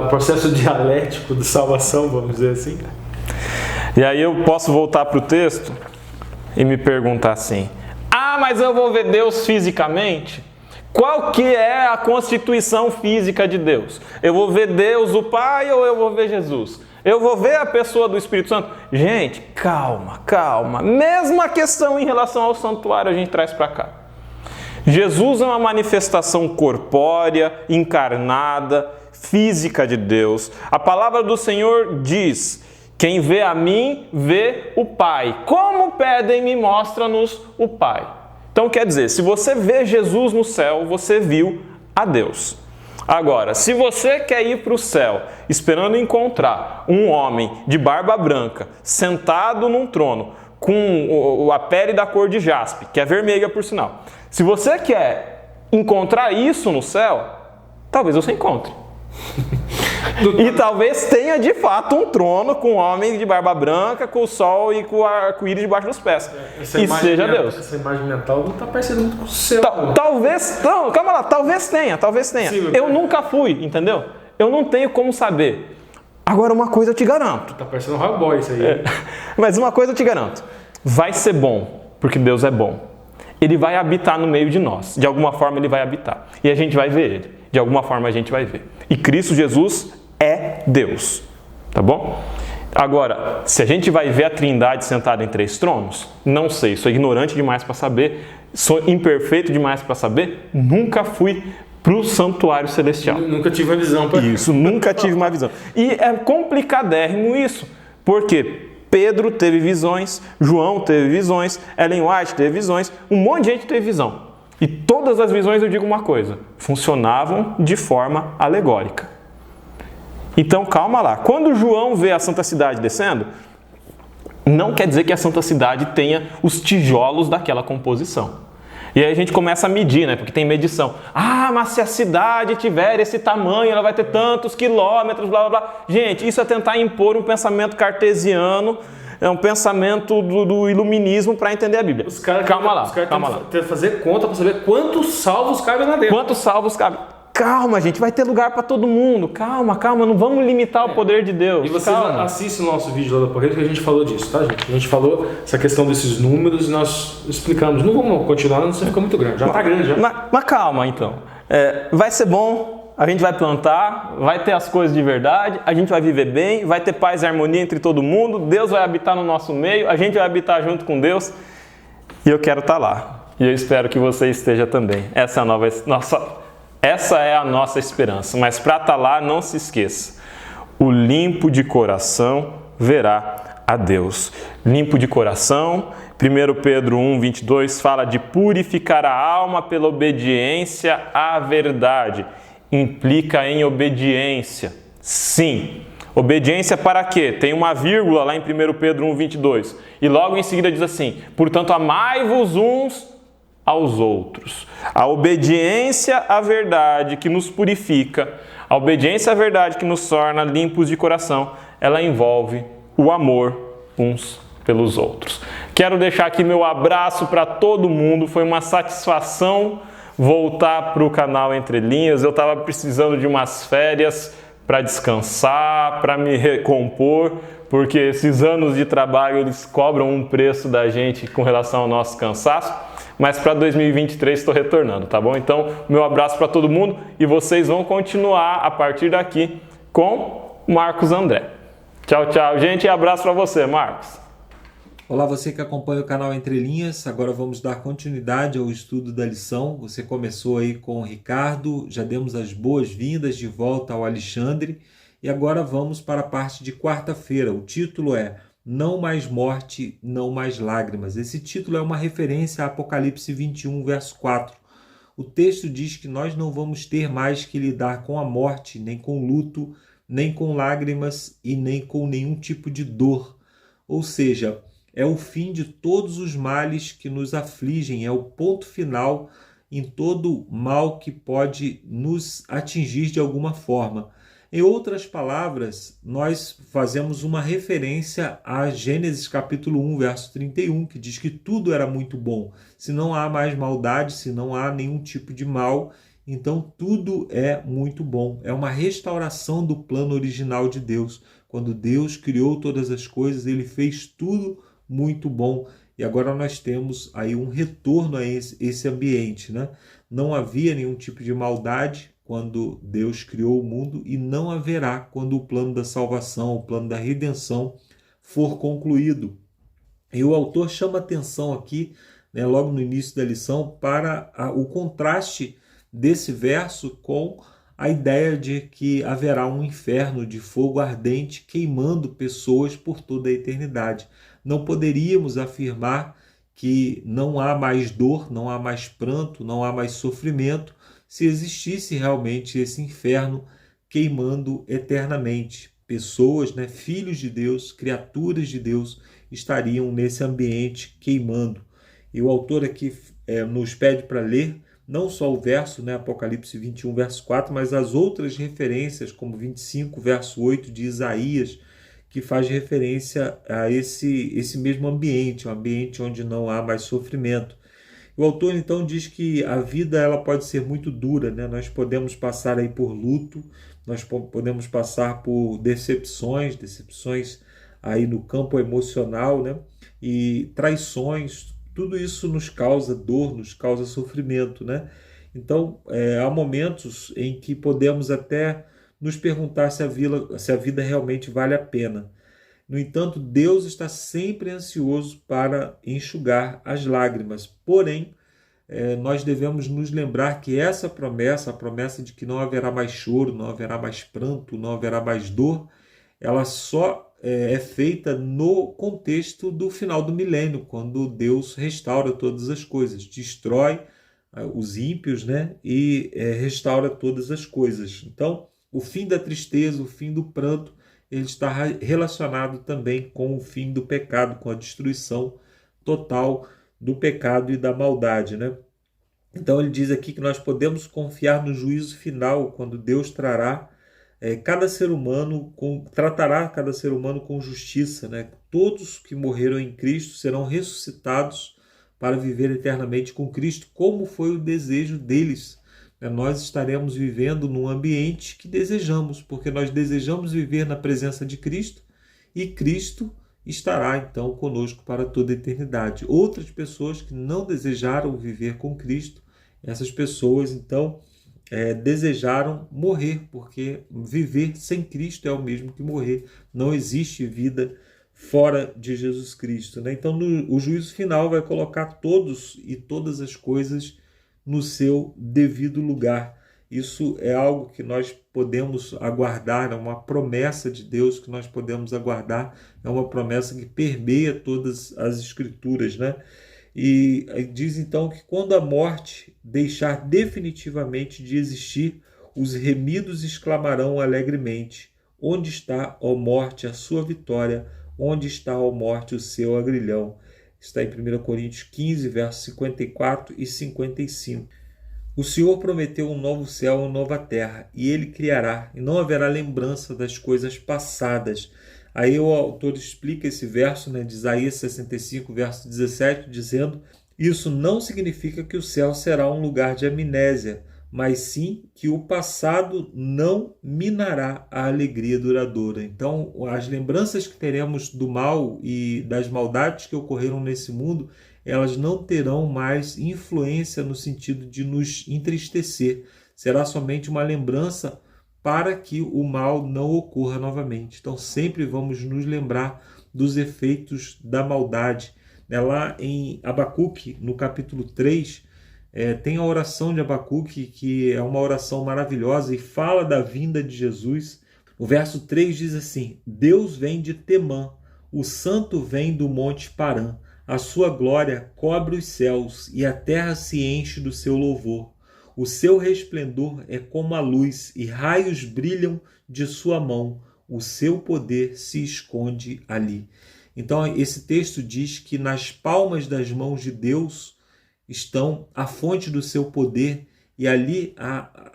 processo dialético de salvação, vamos dizer assim? E aí eu posso voltar para o texto e me perguntar assim: mas eu vou ver Deus fisicamente? Qual que é a constituição física de Deus? Eu vou ver Deus o Pai ou eu vou ver Jesus? Eu vou ver a pessoa do Espírito Santo? Gente, calma. Mesma questão em relação ao santuário a gente traz para cá. Jesus é uma manifestação corpórea, encarnada, física de Deus. A palavra do Senhor diz: quem vê a mim, vê o Pai. Como pedem-me, mostra-nos o Pai. Então quer dizer, se você vê Jesus no céu, você viu a Deus. Agora, se você quer ir para o céu esperando encontrar um homem de barba branca, sentado num trono, com a pele da cor de jaspe, que é vermelha por sinal. Se você quer encontrar isso no céu, talvez você encontre. E talvez tenha de fato um trono com um homem de barba branca, com o sol e com o arco-íris debaixo dos pés. E seja Deus. Essa imagem mental não está parecendo muito com o céu. Talvez, não, calma lá, talvez tenha. Sim, eu nunca fui, entendeu? Eu não tenho como saber. Agora uma coisa eu te garanto. Tá parecendo um Hellboy isso aí. Mas uma coisa eu te garanto. Vai ser bom, porque Deus é bom. Ele vai habitar no meio de nós. De alguma forma ele vai habitar. E a gente vai ver ele. De alguma forma a gente vai ver. E Cristo Jesus é Deus. Tá bom? Agora, se a gente vai ver a Trindade sentada em 3 tronos, não sei, sou ignorante demais para saber, sou imperfeito demais para saber, nunca fui para o santuário celestial. Nunca tive uma visão para isso. Nunca tive uma visão. E é complicadérrimo isso, porque Pedro teve visões, João teve visões, Ellen White teve visões, um monte de gente teve visão. E todas as visões, eu digo uma coisa, funcionavam de forma alegórica. Então, calma lá. Quando João vê a Santa Cidade descendo, não quer dizer que a Santa Cidade tenha os tijolos daquela composição. E aí a gente começa a medir, né? Porque tem medição. Ah, mas se a cidade tiver esse tamanho, ela vai ter tantos quilômetros, blá, blá, blá. Gente, isso é tentar impor um pensamento cartesiano, é um pensamento do iluminismo para entender a Bíblia. Calma lá. Tem que fazer conta para saber quantos salvos cabem lá dentro. Quantos salvos cabem? Calma, gente, vai ter lugar para todo mundo. Calma, não vamos limitar o poder de Deus. E você assiste o nosso vídeo lá do Porreiro que a gente falou disso, tá, gente? A gente falou essa questão desses números e nós explicamos. Não vamos continuar, não fica muito grande. Já está grande, já. Mas calma, então. Vai ser bom, a gente vai plantar, vai ter as coisas de verdade, a gente vai viver bem, vai ter paz e harmonia entre todo mundo, Deus vai habitar no nosso meio, a gente vai habitar junto com Deus e eu quero estar lá. E eu espero que você esteja também. Essa é a nossa esperança, mas para estar lá, não se esqueça, o limpo de coração verá a Deus. Limpo de coração, 1 Pedro 1:22 fala de purificar a alma pela obediência à verdade. Implica em obediência, sim. Obediência para quê? Tem uma vírgula lá em 1 Pedro 1:22 e logo em seguida diz assim, portanto amai-vos uns aos outros. A obediência à verdade que nos purifica, a obediência à verdade que nos torna limpos de coração, ela envolve o amor uns pelos outros. Quero deixar aqui meu abraço para todo mundo, foi uma satisfação voltar para o canal Entre Linhas, eu estava precisando de umas férias para descansar, para me recompor, porque esses anos de trabalho eles cobram um preço da gente com relação ao nosso cansaço. Mas para 2023 estou retornando, tá bom? Então, meu abraço para todo mundo e vocês vão continuar a partir daqui com Marcos André. Tchau, tchau, gente, e abraço para você, Marcos. Olá, você que acompanha o canal Entre Linhas. Agora vamos dar continuidade ao estudo da lição. Você começou aí com o Ricardo, já demos as boas-vindas de volta ao Alexandre e agora vamos para a parte de quarta-feira. O título é Não mais morte, não mais lágrimas. Esse título é uma referência a Apocalipse 21, verso 4. O texto diz que nós não vamos ter mais que lidar com a morte, nem com luto, nem com lágrimas e nem com nenhum tipo de dor. Ou seja, é o fim de todos os males que nos afligem, é o ponto final em todo mal que pode nos atingir de alguma forma. Em outras palavras, nós fazemos uma referência a Gênesis capítulo 1, verso 31, que diz que tudo era muito bom. Se não há mais maldade, se não há nenhum tipo de mal, então tudo é muito bom. É uma restauração do plano original de Deus. Quando Deus criou todas as coisas, Ele fez tudo muito bom. E agora nós temos aí um retorno a esse ambiente, né? Não havia nenhum tipo de maldade quando Deus criou o mundo e não haverá quando o plano da salvação, o plano da redenção for concluído. E o autor chama atenção aqui, né, logo no início da lição, para o contraste desse verso com a ideia de que haverá um inferno de fogo ardente queimando pessoas por toda a eternidade. Não poderíamos afirmar que não há mais dor, não há mais pranto, não há mais sofrimento, se existisse realmente esse inferno queimando eternamente. Pessoas, né, filhos de Deus, criaturas de Deus, estariam nesse ambiente queimando. E o autor aqui nos pede para ler não só o verso, né, Apocalipse 21, verso 4, mas as outras referências, como 25, verso 8 de Isaías, que faz referência a esse mesmo ambiente, um ambiente onde não há mais sofrimento. O autor então diz que a vida ela pode ser muito dura, né? Nós podemos passar aí por luto, nós podemos passar por decepções aí no campo emocional, né? E traições, tudo isso nos causa dor, nos causa sofrimento, né? Então, há momentos em que podemos até nos perguntar se a vida realmente vale a pena. No entanto, Deus está sempre ansioso para enxugar as lágrimas. Porém, nós devemos nos lembrar que essa promessa, a promessa de que não haverá mais choro, não haverá mais pranto, não haverá mais dor, ela só é feita no contexto do final do milênio, quando Deus restaura todas as coisas, destrói os ímpios, né, e restaura todas as coisas. Então, o fim da tristeza, o fim do pranto, ele está relacionado também com o fim do pecado, com a destruição total do pecado e da maldade, né? Então ele diz aqui que nós podemos confiar no juízo final, quando Deus tratará cada ser humano com justiça, né? Todos que morreram em Cristo serão ressuscitados para viver eternamente com Cristo, como foi o desejo deles. Nós estaremos vivendo num ambiente que desejamos, porque nós desejamos viver na presença de Cristo e Cristo estará então conosco para toda a eternidade. Outras pessoas que não desejaram viver com Cristo, essas pessoas então desejaram morrer, porque viver sem Cristo é o mesmo que morrer. Não existe vida fora de Jesus Cristo, né? Então o juízo final vai colocar todos e todas as coisas no seu devido lugar. Isso é algo que nós podemos aguardar, é uma promessa de Deus que nós podemos aguardar, é uma promessa que permeia todas as Escrituras, né? E diz então que quando a morte deixar definitivamente de existir, os remidos exclamarão alegremente: onde está, ó morte, a sua vitória? Onde está, ó morte, o seu agrilhão? Está em 1 Coríntios 15, versos 54 e 55. O Senhor prometeu um novo céu e uma nova terra, e Ele criará, e não haverá lembrança das coisas passadas. Aí o autor explica esse verso, né, de Isaías 65, verso 17, dizendo: isso não significa que o céu será um lugar de amnésia, mas sim que o passado não minará a alegria duradoura. Então, as lembranças que teremos do mal e das maldades que ocorreram nesse mundo, elas não terão mais influência no sentido de nos entristecer. Será somente uma lembrança para que o mal não ocorra novamente. Então, sempre vamos nos lembrar dos efeitos da maldade. Lá em Abacuque, no capítulo 3, tem a oração de Abacuque, que é uma oração maravilhosa e fala da vinda de Jesus. O verso 3 diz assim: Deus vem de Temã, o santo vem do monte Parã. A sua glória cobre os céus e a terra se enche do seu louvor. O seu resplendor é como a luz e raios brilham de sua mão. O seu poder se esconde ali. Então esse texto diz que nas palmas das mãos de Deus estão a fonte do seu poder e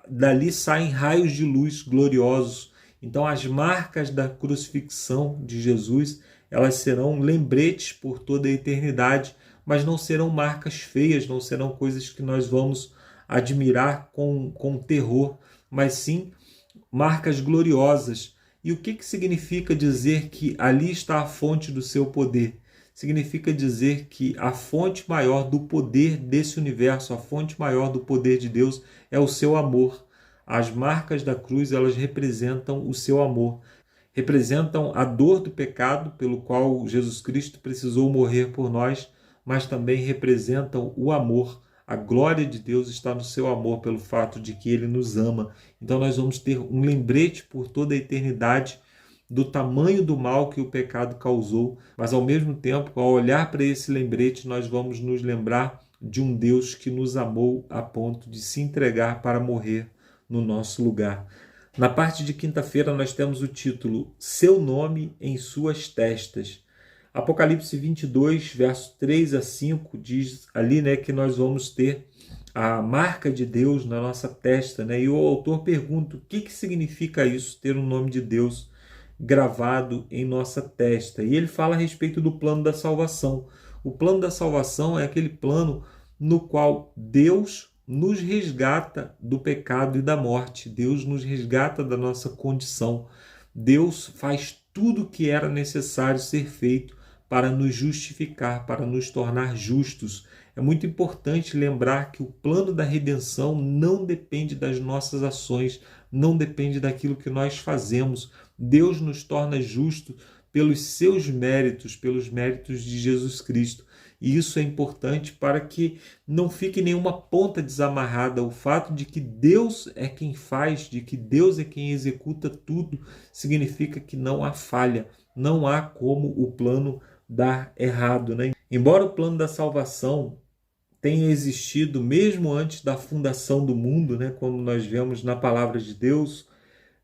dali saem raios de luz gloriosos. Então as marcas da crucifixão de Jesus, elas serão lembretes por toda a eternidade, mas não serão marcas feias, não serão coisas que nós vamos admirar com terror, mas sim marcas gloriosas. E o que significa dizer que ali está a fonte do seu poder? Significa dizer que a fonte maior do poder desse universo, a fonte maior do poder de Deus é o seu amor. As marcas da cruz, elas representam o seu amor, representam a dor do pecado pelo qual Jesus Cristo precisou morrer por nós, mas também representam o amor. A glória de Deus está no seu amor pelo fato de que Ele nos ama. Então nós vamos ter um lembrete por toda a eternidade do tamanho do mal que o pecado causou, mas ao mesmo tempo, ao olhar para esse lembrete, nós vamos nos lembrar de um Deus que nos amou a ponto de se entregar para morrer no nosso lugar. Na parte de quinta-feira nós temos o título Seu Nome em Suas Testas. Apocalipse 22, verso 3 a 5, diz ali, que nós vamos ter a marca de Deus na nossa testa, E o autor pergunta o que significa isso, ter o nome de Deus gravado em nossa testa. E ele fala a respeito do plano da salvação. O plano da salvação é aquele plano no qual Deus nos resgata do pecado e da morte. Deus nos resgata da nossa condição. Deus faz tudo o que era necessário ser feito para nos justificar, para nos tornar justos. É muito importante lembrar que o plano da redenção não depende das nossas ações, não depende daquilo que nós fazemos. Deus nos torna justos pelos seus méritos, pelos méritos de Jesus Cristo. E isso é importante para que não fique nenhuma ponta desamarrada. O fato de que Deus é quem faz, de que Deus é quem executa tudo, significa que não há falha, não há como o plano dar errado, Embora o plano da salvação tenha existido mesmo antes da fundação do mundo, como nós vemos na palavra de Deus,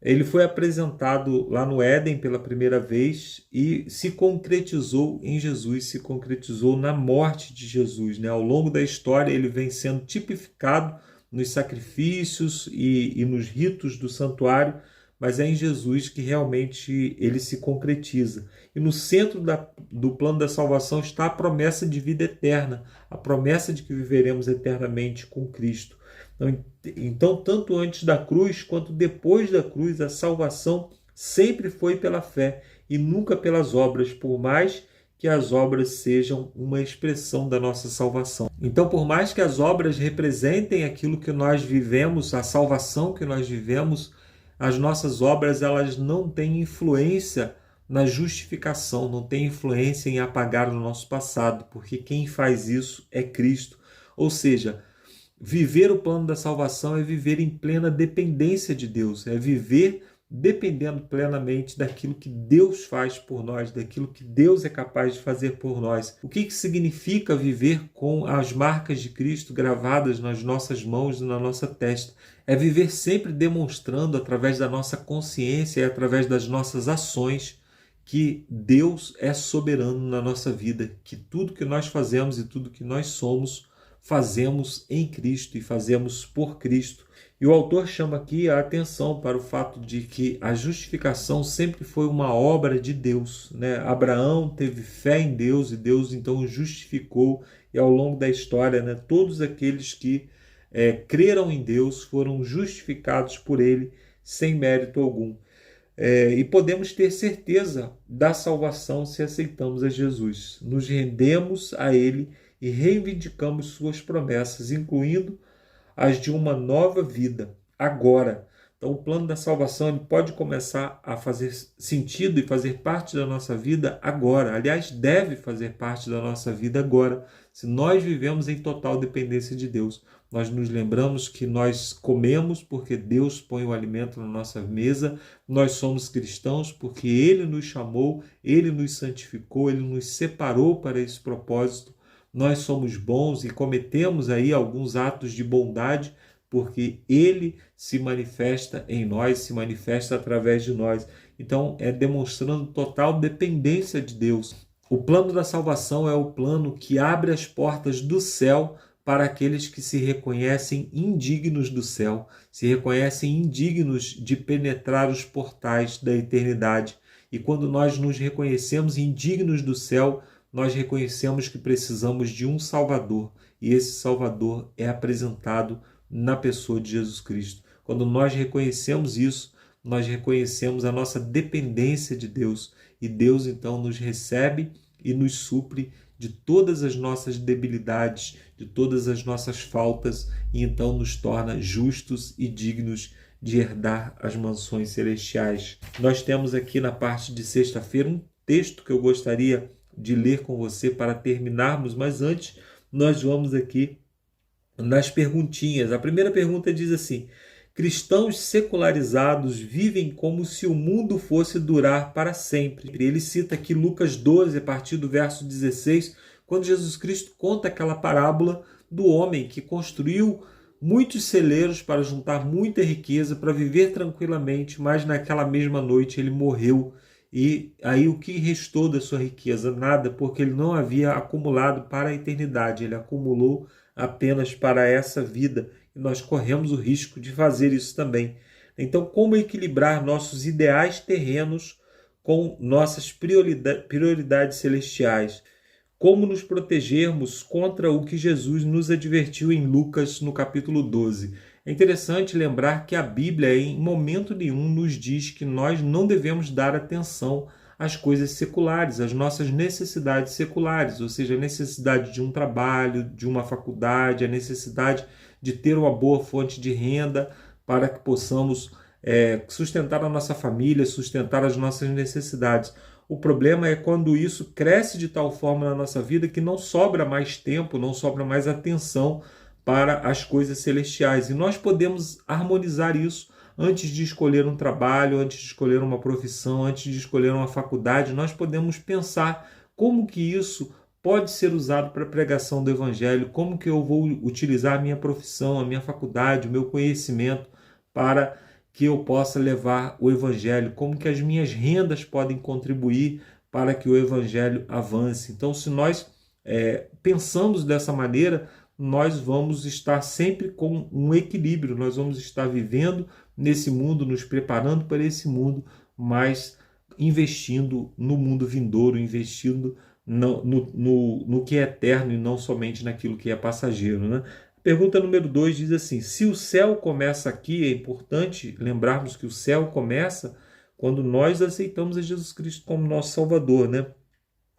ele foi apresentado lá no Éden pela primeira vez e se concretizou em Jesus, se concretizou na morte de Jesus. Ao longo da história ele vem sendo tipificado nos sacrifícios e nos ritos do santuário, mas é em Jesus que realmente ele se concretiza. E no centro do plano da salvação está a promessa de vida eterna, a promessa de que viveremos eternamente com Cristo. Então, tanto antes da cruz quanto depois da cruz, a salvação sempre foi pela fé e nunca pelas obras, por mais que as obras sejam uma expressão da nossa salvação. Então, por mais que as obras representem aquilo que nós vivemos, a salvação que nós vivemos, as nossas obras elas não têm influência na justificação, não têm influência em apagar o nosso passado, porque quem faz isso é Cristo. Ou seja, viver o plano da salvação é viver em plena dependência de Deus, é viver dependendo plenamente daquilo que Deus faz por nós, daquilo que Deus é capaz de fazer por nós. O que significa viver com as marcas de Cristo gravadas nas nossas mãos e na nossa testa? É viver sempre demonstrando, através da nossa consciência e através das nossas ações, que Deus é soberano na nossa vida, que tudo que nós fazemos e tudo que nós somos, fazemos em Cristo e fazemos por Cristo. E o autor chama aqui a atenção para o fato de que a justificação sempre foi uma obra de Deus, Abraão teve fé em Deus e Deus então o justificou, e ao longo da história, todos aqueles que creram em Deus foram justificados por ele sem mérito algum. E podemos ter certeza da salvação se aceitamos a Jesus. Nos rendemos a ele e reivindicamos suas promessas, incluindo as de uma nova vida, agora. Então, o plano da salvação ele pode começar a fazer sentido e fazer parte da nossa vida agora. Aliás, deve fazer parte da nossa vida agora. Se nós vivemos em total dependência de Deus, nós nos lembramos que nós comemos porque Deus põe o alimento na nossa mesa, nós somos cristãos porque Ele nos chamou, Ele nos santificou, Ele nos separou para esse propósito. Nós somos bons e cometemos aí alguns atos de bondade porque Ele se manifesta em nós, se manifesta através de nós. Então, é demonstrando total dependência de Deus. O plano da salvação é o plano que abre as portas do céu para aqueles que se reconhecem indignos do céu, se reconhecem indignos de penetrar os portais da eternidade. E quando nós nos reconhecemos indignos do céu, nós reconhecemos que precisamos de um Salvador, e esse Salvador é apresentado na pessoa de Jesus Cristo. Quando nós reconhecemos isso, nós reconhecemos a nossa dependência de Deus, e Deus então nos recebe e nos supre de todas as nossas debilidades, de todas as nossas faltas, e então nos torna justos e dignos de herdar as mansões celestiais. Nós temos aqui na parte de sexta-feira um texto que eu gostaria de ler com você para terminarmos, mas antes nós vamos aqui nas perguntinhas. A primeira pergunta diz assim: Cristãos secularizados vivem como se o mundo fosse durar para sempre. Ele cita aqui Lucas 12, a partir do verso 16, quando Jesus Cristo conta aquela parábola do homem que construiu muitos celeiros para juntar muita riqueza, para viver tranquilamente, mas naquela mesma noite ele morreu. E aí o que restou da sua riqueza? Nada, porque ele não havia acumulado para a eternidade, ele acumulou apenas para essa vida. E nós corremos o risco de fazer isso também. Então, como equilibrar nossos ideais terrenos com nossas prioridades celestiais? Como nos protegermos contra o que Jesus nos advertiu em Lucas, no capítulo 12? É interessante lembrar que a Bíblia, em momento nenhum, nos diz que nós não devemos dar atenção às coisas seculares, às nossas necessidades seculares, ou seja, a necessidade de um trabalho, de uma faculdade, a necessidade de ter uma boa fonte de renda para que possamos sustentar a nossa família, sustentar as nossas necessidades. O problema é quando isso cresce de tal forma na nossa vida que não sobra mais tempo, não sobra mais atenção para as coisas celestiais. E nós podemos harmonizar isso antes de escolher um trabalho, antes de escolher uma profissão, antes de escolher uma faculdade. Nós podemos pensar como que isso pode ser usado para a pregação do Evangelho, como que eu vou utilizar a minha profissão, a minha faculdade, o meu conhecimento para que eu possa levar o Evangelho, como que as minhas rendas podem contribuir para que o Evangelho avance. Então, se nós pensamos dessa maneira, nós vamos estar sempre com um equilíbrio, nós vamos estar vivendo nesse mundo, nos preparando para esse mundo, mas investindo no mundo vindouro, investindo no que é eterno e não somente naquilo que é passageiro, né? Pergunta número 2 diz assim: se o céu começa aqui, é importante lembrarmos que o céu começa quando nós aceitamos a Jesus Cristo como nosso Salvador, né?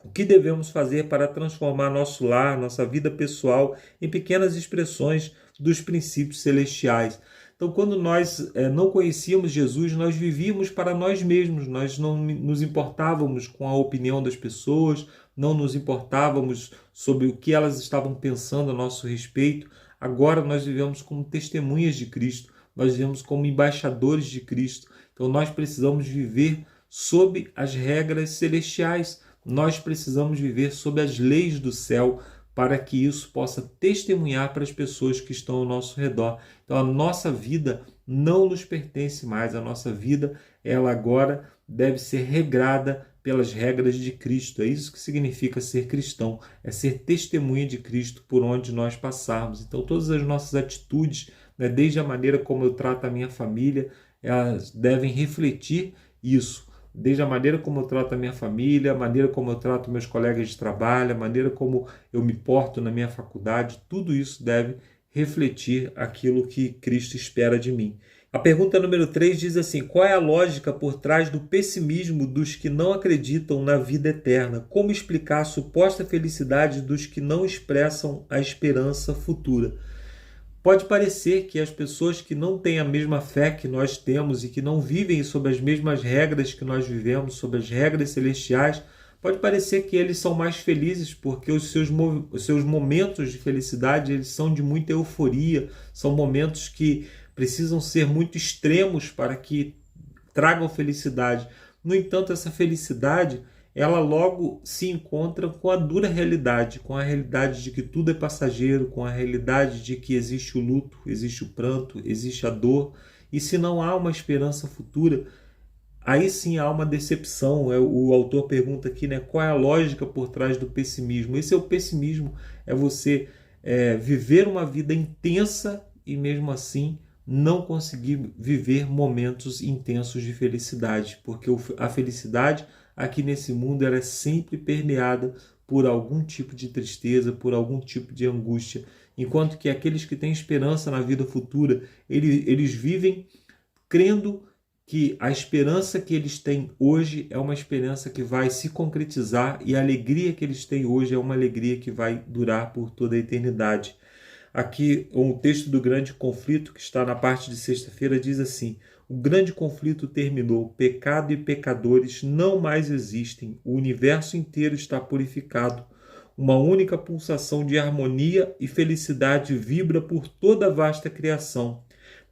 O que devemos fazer para transformar nosso lar, nossa vida pessoal, em pequenas expressões dos princípios celestiais? Então, quando nós não conhecíamos Jesus, nós vivíamos para nós mesmos, nós não nos importávamos com a opinião das pessoas, não nos importávamos sobre o que elas estavam pensando a nosso respeito. Agora nós vivemos como testemunhas de Cristo, nós vivemos como embaixadores de Cristo. Então nós precisamos viver sob as regras celestiais, nós precisamos viver sob as leis do céu para que isso possa testemunhar para as pessoas que estão ao nosso redor. Então a nossa vida não nos pertence mais, a nossa vida, ela agora deve ser regrada pelas regras de Cristo. É isso que significa ser cristão, é ser testemunha de Cristo por onde nós passarmos. Então todas as nossas atitudes, né, desde a maneira como eu trato a minha família, elas devem refletir isso. Desde a maneira como eu trato a minha família, a maneira como eu trato meus colegas de trabalho, a maneira como eu me porto na minha faculdade, tudo isso deve refletir aquilo que Cristo espera de mim. A pergunta número 3 diz assim: qual é a lógica por trás do pessimismo dos que não acreditam na vida eterna? Como explicar a suposta felicidade dos que não expressam a esperança futura? Pode parecer que as pessoas que não têm a mesma fé que nós temos e que não vivem sob as mesmas regras que nós vivemos, sob as regras celestiais, pode parecer que eles são mais felizes porque os seus momentos de felicidade eles são de muita euforia, são momentos que precisam ser muito extremos para que tragam felicidade. No entanto, essa felicidade, ela logo se encontra com a dura realidade, com a realidade de que tudo é passageiro, com a realidade de que existe o luto, existe o pranto, existe a dor. E se não há uma esperança futura, aí sim há uma decepção. O autor pergunta aqui, né, qual é a lógica por trás do pessimismo? Esse é o pessimismo, é você viver uma vida intensa e mesmo assim não conseguir viver momentos intensos de felicidade, porque a felicidade aqui nesse mundo ela é sempre permeada por algum tipo de tristeza, por algum tipo de angústia, enquanto que aqueles que têm esperança na vida futura, eles vivem crendo que a esperança que eles têm hoje é uma esperança que vai se concretizar e a alegria que eles têm hoje é uma alegria que vai durar por toda a eternidade. Aqui, o texto do grande conflito, que está na parte de sexta-feira, diz assim: o grande conflito terminou, pecado e pecadores não mais existem, o universo inteiro está purificado, uma única pulsação de harmonia e felicidade vibra por toda a vasta criação.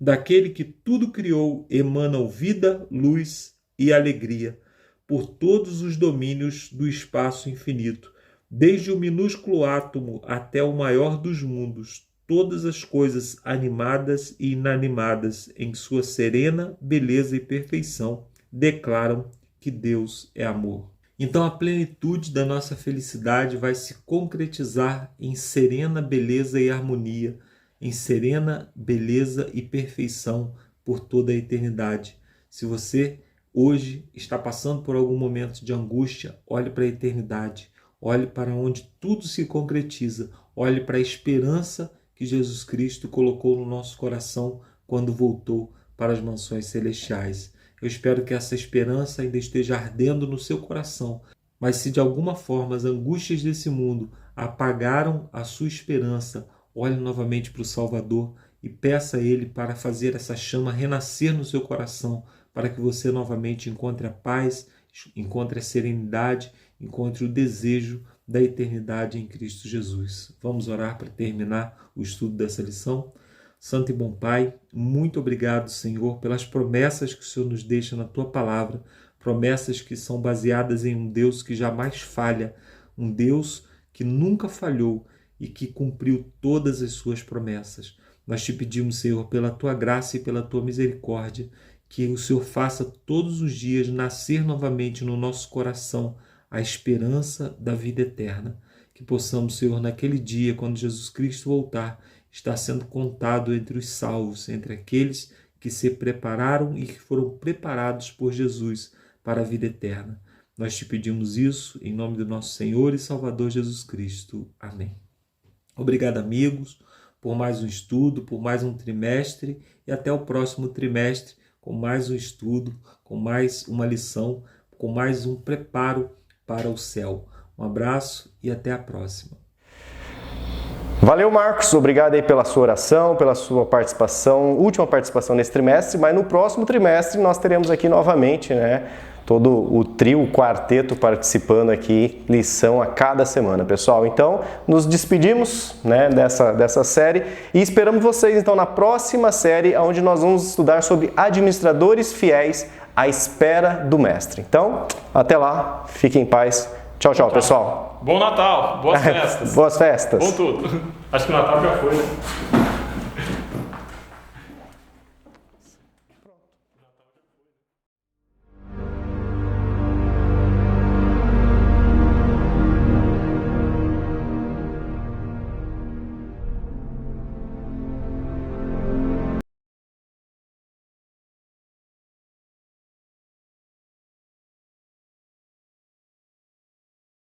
Daquele que tudo criou emanam vida, luz e alegria, por todos os domínios do espaço infinito, desde o minúsculo átomo até o maior dos mundos, todas as coisas animadas e inanimadas, em sua serena beleza e perfeição, declaram que Deus é amor. Então a plenitude da nossa felicidade vai se concretizar em serena beleza e harmonia, em serena beleza e perfeição por toda a eternidade. Se você hoje está passando por algum momento de angústia, olhe para a eternidade, olhe para onde tudo se concretiza, olhe para a esperança que Jesus Cristo colocou no nosso coração quando voltou para as mansões celestiais. Eu espero que essa esperança ainda esteja ardendo no seu coração, mas se de alguma forma as angústias desse mundo apagaram a sua esperança, olhe novamente para o Salvador e peça a Ele para fazer essa chama renascer no seu coração, para que você novamente encontre a paz, encontre a serenidade, encontre o desejo da eternidade em Cristo Jesus. Vamos orar para terminar o estudo dessa lição? Santo e bom Pai, muito obrigado, Senhor, pelas promessas que o Senhor nos deixa na Tua Palavra, promessas que são baseadas em um Deus que jamais falha, um Deus que nunca falhou e que cumpriu todas as suas promessas. Nós te pedimos, Senhor, pela Tua graça e pela Tua misericórdia, que o Senhor faça todos os dias nascer novamente no nosso coração a esperança da vida eterna. Que possamos, Senhor, naquele dia, quando Jesus Cristo voltar, estar sendo contado entre os salvos, entre aqueles que se prepararam e que foram preparados por Jesus para a vida eterna. Nós te pedimos isso em nome do nosso Senhor e Salvador Jesus Cristo. Amém. Obrigado, amigos, por mais um estudo, por mais um trimestre e até o próximo trimestre com mais um estudo, com mais uma lição, com mais um preparo para o céu. Um abraço e até a próxima. Valeu, Marcos. Obrigado aí pela sua oração, pela sua participação, última participação nesse trimestre, mas no próximo trimestre nós teremos aqui novamente, todo o trio, o quarteto participando aqui, lição a cada semana, pessoal. Então, nos despedimos, dessa série e esperamos vocês, então, na próxima série, onde nós vamos estudar sobre administradores fiéis à espera do Mestre. Então, até lá, fiquem em paz. Tchau, tchau, pessoal. Bom Natal, boas festas. Boas festas. Bom tudo. Acho que o Natal já foi, né?